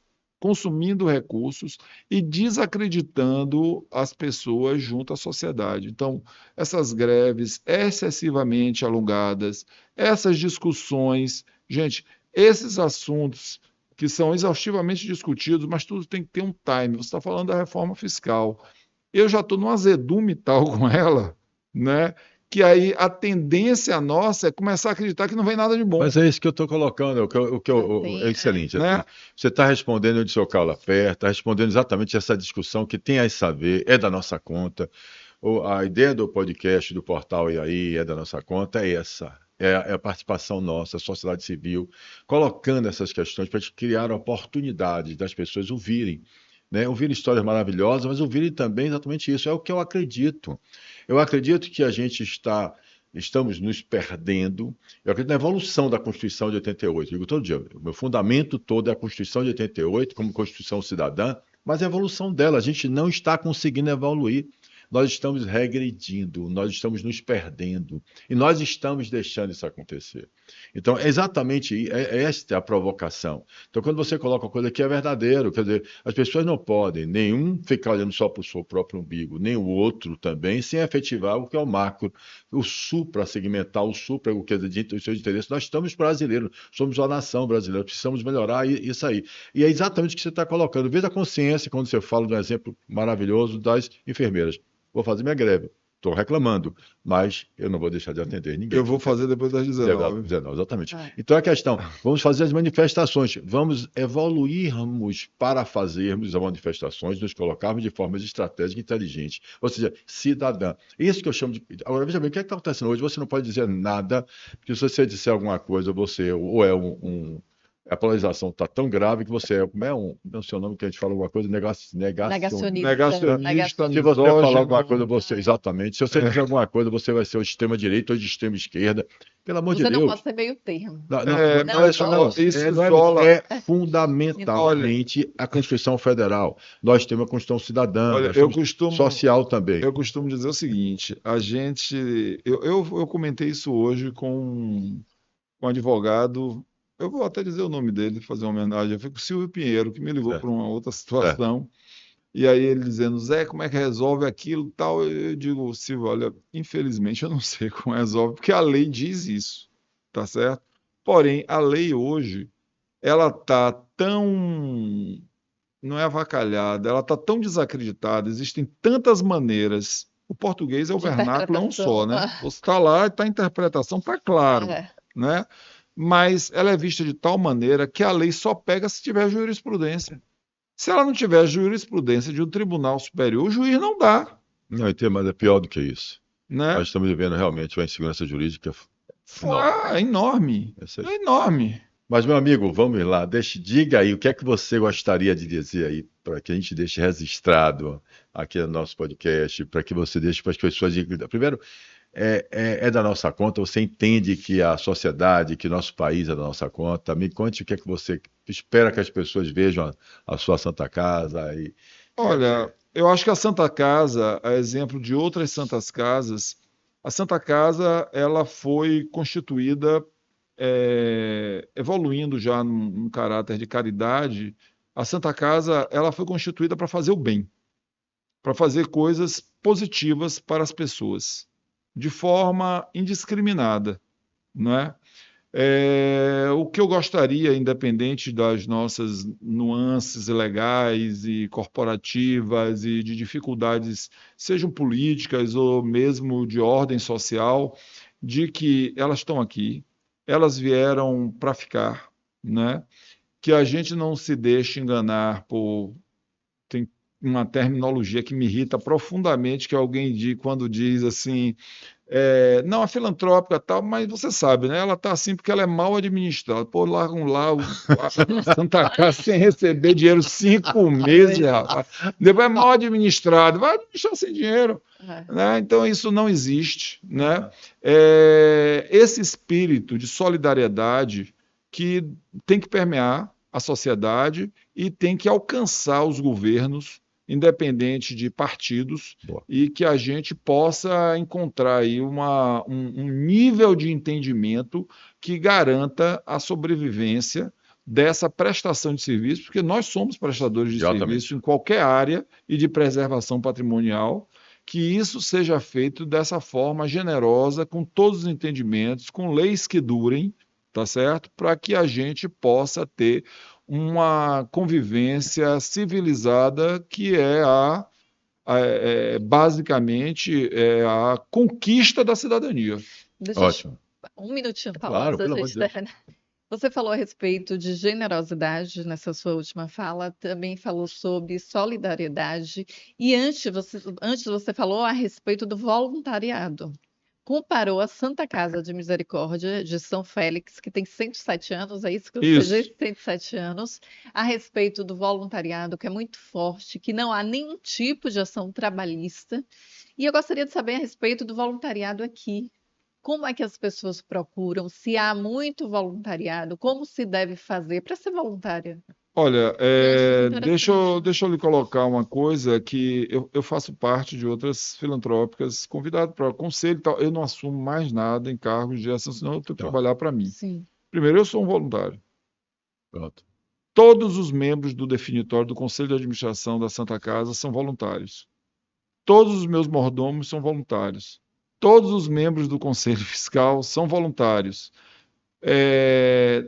S3: e desacreditando as pessoas junto à sociedade. Então, essas greves excessivamente alongadas, essas discussões, gente, esses assuntos que são exaustivamente discutidos, mas tudo tem que ter um time. Você está falando da reforma fiscal. Eu já estou num azedume tal com ela, né? Que aí a tendência nossa é começar a acreditar que não vem nada de bom.
S2: Mas é isso que eu estou colocando, é excelente.
S3: Né?
S2: Você está respondendo onde o seu calo aperta, está respondendo exatamente essa discussão que tem a saber, é da nossa conta. A ideia do podcast, do portal E aí, é da nossa conta, é essa. É a participação nossa, a sociedade civil, colocando essas questões para criar oportunidades das pessoas ouvirem. Né? Ouvirem histórias maravilhosas, mas ouvirem também exatamente isso. É o que eu acredito. Eu acredito que a gente estamos nos perdendo. Eu acredito na evolução da Constituição de 88. Eu digo todo dia, o meu fundamento todo é a Constituição de 88, como Constituição cidadã, mas a evolução dela, a gente não está conseguindo evoluir. Nós estamos regredindo, nós estamos nos perdendo e nós estamos deixando isso acontecer. Então, é exatamente esta a provocação. Então, quando você coloca uma coisa que é verdadeiro, quer dizer, as pessoas não podem nenhum ficar olhando só para o seu próprio umbigo, nem o outro também, sem efetivar o que é o macro, o supra, segmentar o supra, o que é os seus interesses. Nós estamos brasileiros, somos uma nação brasileira, precisamos melhorar isso aí. E é exatamente o que você está colocando. Veja a consciência quando você fala de um exemplo maravilhoso das enfermeiras. Vou fazer minha greve. estou reclamando, mas eu não vou deixar de atender ninguém.
S3: Eu vou fazer depois das 19.
S2: 19, exatamente. Então a questão, vamos fazer as manifestações, vamos evoluirmos para fazermos as manifestações, nos colocarmos de forma estratégica e inteligente, ou seja, cidadã. Isso que eu chamo de... Agora, veja bem, o que é que está acontecendo hoje? Você não pode dizer nada, porque se você disser alguma coisa, você ou é a polarização está tão grave que você é, como é não sei o nome que a gente fala alguma coisa,
S1: Negacionista.
S3: Negacionista,
S2: se você falar
S3: misógino.
S2: alguma coisa, exatamente. Se você dizer alguma coisa, você vai ser o de extrema direita ou de extrema esquerda. Pelo amor de
S1: Você não
S2: Deus.
S1: pode ser meio termo.
S2: Não é só não.
S3: Isso
S2: Não
S3: isola.
S2: é fundamentalmente a Constituição Federal. Nós temos a Constituição Cidadã,
S3: Olha,
S2: nós temos social também.
S3: Eu costumo dizer o seguinte: a gente. Eu comentei isso hoje com um advogado. Eu vou até dizer o nome dele, fazer uma homenagem. Foi com o Silvio Pinheiro, que me ligou para uma outra situação. E aí ele dizendo, Zé, como é que resolve aquilo e tal? Eu digo, Silvio, olha, infelizmente eu não sei como resolve, porque a lei diz isso, tá certo? Porém, a lei hoje, ela tá tão, não é avacalhada, ela tá tão desacreditada, existem tantas maneiras. O português é o vernáculo, é um só, né? Você está lá, está a interpretação, está claro, né? Mas ela é vista de tal maneira que a lei só pega se tiver jurisprudência. Se ela não tiver jurisprudência de um tribunal superior, o juiz não dá.
S2: Não, mas é pior do que isso.
S3: Né?
S2: Nós estamos vivendo realmente uma insegurança jurídica
S3: enorme. É enorme.
S2: Mas, meu amigo, vamos lá. Diga aí o que é que você gostaria de dizer aí, para que a gente deixe registrado aqui no nosso podcast, para que você deixe para as pessoas. Primeiro, é da nossa conta, você entende que a sociedade, que nosso país é da nossa conta. Me conte o que é que você espera que as pessoas vejam a sua Santa Casa.
S3: Olha, eu acho que a Santa Casa, a exemplo de outras Santas Casas, a Santa Casa ela foi constituída, evoluindo já num caráter de caridade. A Santa Casa ela foi constituída para fazer o bem, para fazer coisas positivas para as pessoas, de forma indiscriminada, não é? O que eu gostaria, independente das nossas nuances legais e corporativas e de dificuldades, sejam políticas ou mesmo de ordem social, de que elas estão aqui, elas vieram para ficar, né? Que a gente não se deixe enganar por... Tem uma terminologia que me irrita profundamente, que alguém quando diz assim... não, a filantrópica tal, mas você sabe, né? Ela está assim porque ela é mal administrada. Pô, largam lá a Santa Casa sem receber dinheiro 5 meses, rapaz. Depois é mal administrado, vai administrar sem dinheiro. Né? Então isso não existe, né? Esse espírito de solidariedade que tem que permear a sociedade e tem que alcançar os governos, independente de partidos, e que a gente possa encontrar aí um nível de entendimento que garanta a sobrevivência dessa prestação de serviço, porque nós somos prestadores de serviço em qualquer área e de preservação patrimonial, que isso seja feito dessa forma generosa, com todos os entendimentos, com leis que durem, tá certo? Para que a gente possa ter uma convivência civilizada que basicamente a conquista da cidadania.
S2: Ótimo.
S1: Um minutinho, Paulo.
S2: Claro, pelo amor de Deus.
S1: Você falou a respeito de generosidade nessa sua última fala, também falou sobre solidariedade e antes você falou a respeito do voluntariado. Comparou a Santa Casa de Misericórdia de São Félix, que tem 107 anos, é isso que você diz? 107 anos, a respeito do voluntariado, que é muito forte, que não há nenhum tipo de ação trabalhista. E eu gostaria de saber a respeito do voluntariado aqui. Como é que as pessoas procuram? Se há muito voluntariado, como se deve fazer para ser voluntária?
S3: Olha, deixa eu lhe colocar uma coisa que eu faço parte de outras filantrópicas, convidado para o conselho e tal. Eu não assumo mais nada em cargos de ação, senão eu tenho que trabalhar para mim.
S1: Sim.
S3: Primeiro, eu sou um voluntário.
S2: Pronto.
S3: Todos os membros do definitório do Conselho de Administração da Santa Casa são voluntários. Todos os meus mordomos são voluntários. Todos os membros do Conselho Fiscal são voluntários.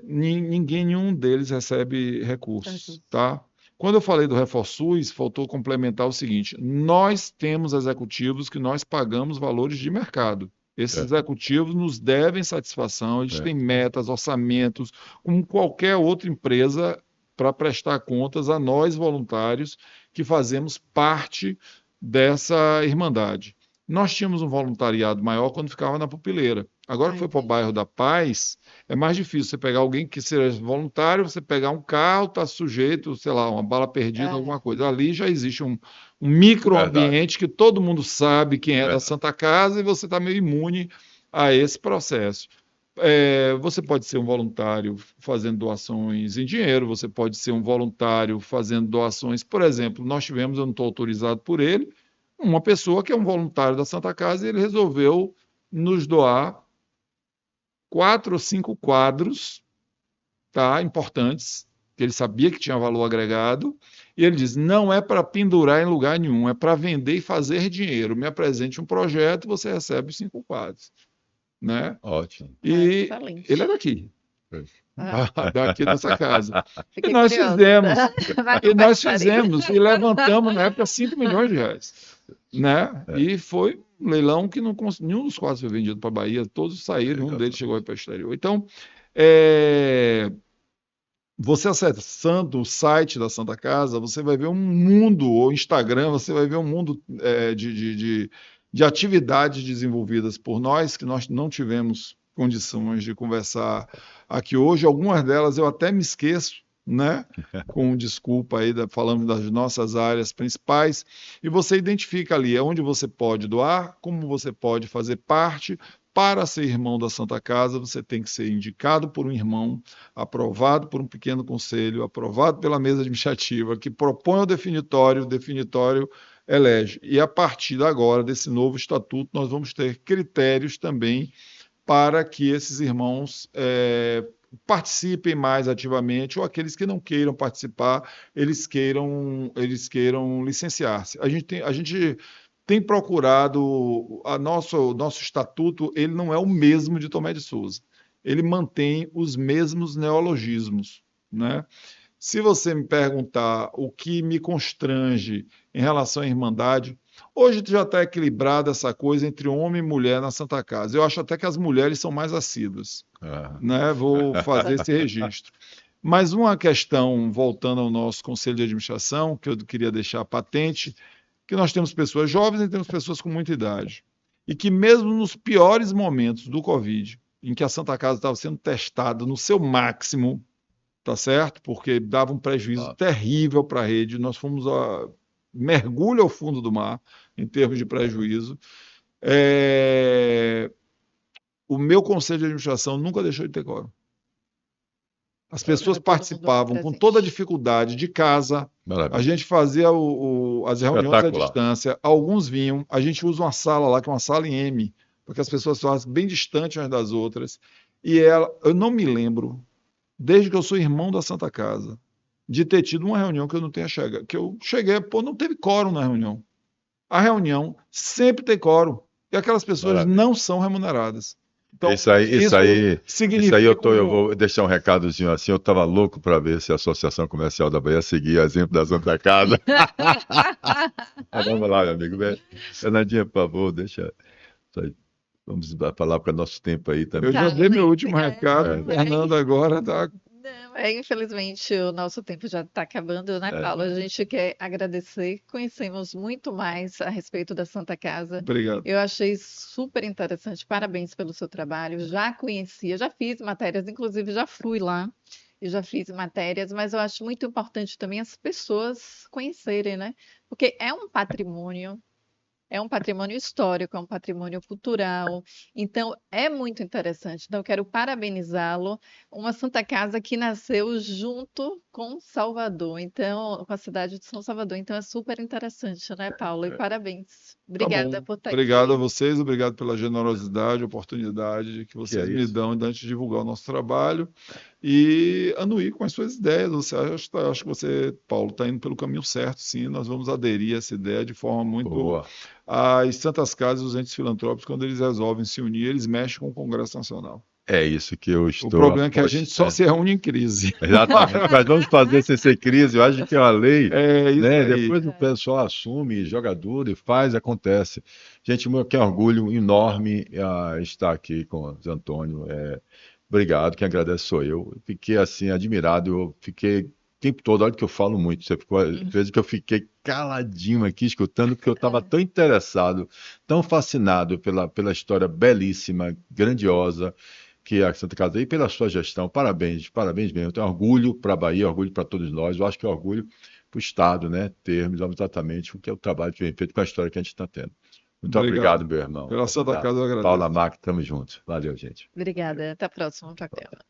S3: Nenhum deles recebe recursos, tá? Quando eu falei do ReforSUS, faltou complementar o seguinte: nós temos executivos que nós pagamos valores de mercado. Esses
S2: É,
S3: executivos nos devem satisfação, eles
S2: é.
S3: têm metas, orçamentos, como qualquer outra empresa, para prestar contas a nós, voluntários, que fazemos parte dessa irmandade. Nós tínhamos um voluntariado maior quando ficava na Pupileira. Agora
S1: Ah,
S3: que foi para o
S1: entendi.
S3: bairro da Paz, é mais difícil você pegar alguém que seja voluntário, você pegar um carro, está sujeito, sei lá, uma bala perdida,
S1: É,
S3: alguma coisa. Ali já existe um
S2: Verdade,
S3: microambiente que todo mundo sabe quem é da
S2: verdade.
S3: Santa Casa e você está meio imune a esse processo. Você pode ser um voluntário fazendo doações em dinheiro, você pode ser um voluntário fazendo doações, por exemplo, nós tivemos, eu não estou autorizado por ele, uma pessoa que é um voluntário da Santa Casa e ele resolveu nos doar 4 ou 5 quadros, tá, importantes, que ele sabia que tinha valor agregado, e ele diz: não é para pendurar em lugar nenhum, é para vender e fazer dinheiro. Me apresente um projeto, você recebe os 5 quadros, né?
S2: Ótimo.
S3: E ele é
S1: excelente.
S3: daqui,
S1: Ah,
S3: daqui dessa casa. E
S1: fiquei
S3: nós
S1: curiosa.
S3: fizemos,
S1: Vai
S3: e
S1: no
S3: nós
S1: passarinho.
S3: fizemos, e levantamos na época R$ 5 milhões, né?
S2: É,
S3: E foi um leilão que nenhum dos quadros foi vendido para a Bahia, todos saíram, um deles chegou
S2: exatamente.
S3: aí para o exterior. Então, é, você acessando o site da Santa Casa, você vai ver um mundo, ou Instagram, você vai ver um mundo de atividades desenvolvidas por nós, que nós não tivemos condições de conversar aqui hoje. Algumas delas eu até me esqueço, né? Com desculpa aí, falando das nossas áreas principais, e você identifica ali onde você pode doar, como você pode fazer parte. Para ser irmão da Santa Casa, você tem que ser indicado por um irmão, aprovado por um pequeno conselho, aprovado pela mesa administrativa, que propõe o definitório elege. E a partir de agora, desse novo estatuto, nós vamos ter critérios também para que esses irmãos participem mais ativamente, ou aqueles que não queiram participar, eles queiram licenciar-se. A gente tem procurado, o nosso estatuto, ele não é o mesmo de Tomé de Souza. Ele mantém os mesmos neologismos, né? Se você me perguntar o que me constrange em relação à Irmandade, hoje já está equilibrada essa coisa entre homem e mulher na Santa Casa. Eu acho até que as mulheres são mais assíduas,
S2: Ah.
S3: né? Vou fazer esse registro. Mas uma questão, voltando ao nosso conselho de administração, que eu queria deixar patente, que nós temos pessoas jovens e temos pessoas com muita idade. E que mesmo nos piores momentos do Covid, em que a Santa Casa estava sendo testada no seu máximo, tá certo? Porque dava um prejuízo
S2: Ah,
S3: terrível para a rede. Nós fomos a mergulho ao fundo do mar em termos de prejuízo. É, O meu conselho de administração nunca deixou de ter quórum. As pessoas
S1: Estava todo mundo lá
S3: participavam com toda a
S1: presente.
S3: dificuldade de casa. A
S2: maravilha.
S3: gente fazia as reuniões à
S2: Espetacular.
S3: distância. Alguns vinham. A gente usa uma sala lá, que é uma sala em M, porque as pessoas façam bem distantes umas das outras. Eu não me lembro, desde que eu sou irmão da Santa Casa, de ter tido uma reunião que eu não tenha chegado. Que eu cheguei, pô, não teve quórum na reunião. A reunião sempre tem quórum. E aquelas pessoas
S2: Maravilha.
S3: não são remuneradas. Então,
S2: Isso aí, isso
S3: isso
S2: aí, isso aí
S3: significa
S2: eu vou deixar um recadozinho assim. Eu estava louco para ver se a Associação Comercial da Bahia seguia exemplo da Santa Casa. Mas vamos lá, meu amigo. Fernandinha, por favor, deixa. Vamos falar para nosso tempo aí
S3: Eu
S2: também.
S3: já
S1: Tá,
S3: dei meu
S1: Luiz.
S3: último recado. O Fernando agora está.
S1: Não, infelizmente o nosso tempo já está acabando, né,
S2: É,
S1: Paulo? A gente quer agradecer. Conhecemos muito mais a respeito da Santa Casa.
S3: Obrigado.
S1: Eu achei super interessante. Parabéns pelo seu trabalho. Já conhecia, já fiz matérias, inclusive já fui lá e já fiz matérias, mas eu acho muito importante também as pessoas conhecerem, né? Porque é um patrimônio histórico, é um patrimônio cultural. Então, é muito interessante. Então, eu quero parabenizá-lo. Uma Santa Casa que nasceu junto com Salvador, então, com a cidade de São Salvador. Então, é super interessante, né, Paulo? E parabéns.
S3: Tá
S1: Obrigada
S3: bom.
S1: por estar
S3: Obrigado a
S1: aqui.
S3: vocês, obrigado pela generosidade, oportunidade que
S2: que é
S3: vocês me
S2: isso?
S3: dão de divulgar o nosso trabalho e anuir com as suas ideias. Acho que você, Paulo, está indo pelo caminho certo, sim. Nós vamos aderir a essa ideia de forma muito.
S2: Boa.
S3: As Santas Casas e os entes filantrópicos, quando eles resolvem se unir, eles mexem com o Congresso Nacional.
S2: É isso que eu
S3: O
S2: estou
S3: problema é que a gente só se reúne em crise.
S2: Exatamente, mas vamos fazer sem ser crise. Eu acho que é uma lei,
S3: É isso
S2: né?
S3: aí.
S2: Depois o pessoal assume, joga duro e faz, acontece. Gente, que orgulho enorme estar aqui com o Zé Antônio. Obrigado, quem agradece sou eu. Fiquei assim, admirado, eu fiquei o tempo todo, olha que eu falo muito, você ficou, às vezes que eu fiquei caladinho aqui escutando, porque eu estava tão interessado, tão fascinado pela história belíssima, grandiosa, que é a Santa Casa, e pela sua gestão. Parabéns, parabéns mesmo. Eu tenho orgulho para a Bahia, orgulho para todos nós. Eu acho que é orgulho para o Estado, né? Termos exatamente o que é o trabalho que vem feito com a história que a gente está tendo. Muito obrigado, meu irmão.
S3: Pela Santa Casa eu agradeço.
S2: Paula Mac, tamo junto. Valeu, gente.
S1: Obrigada. Até a próxima, papel.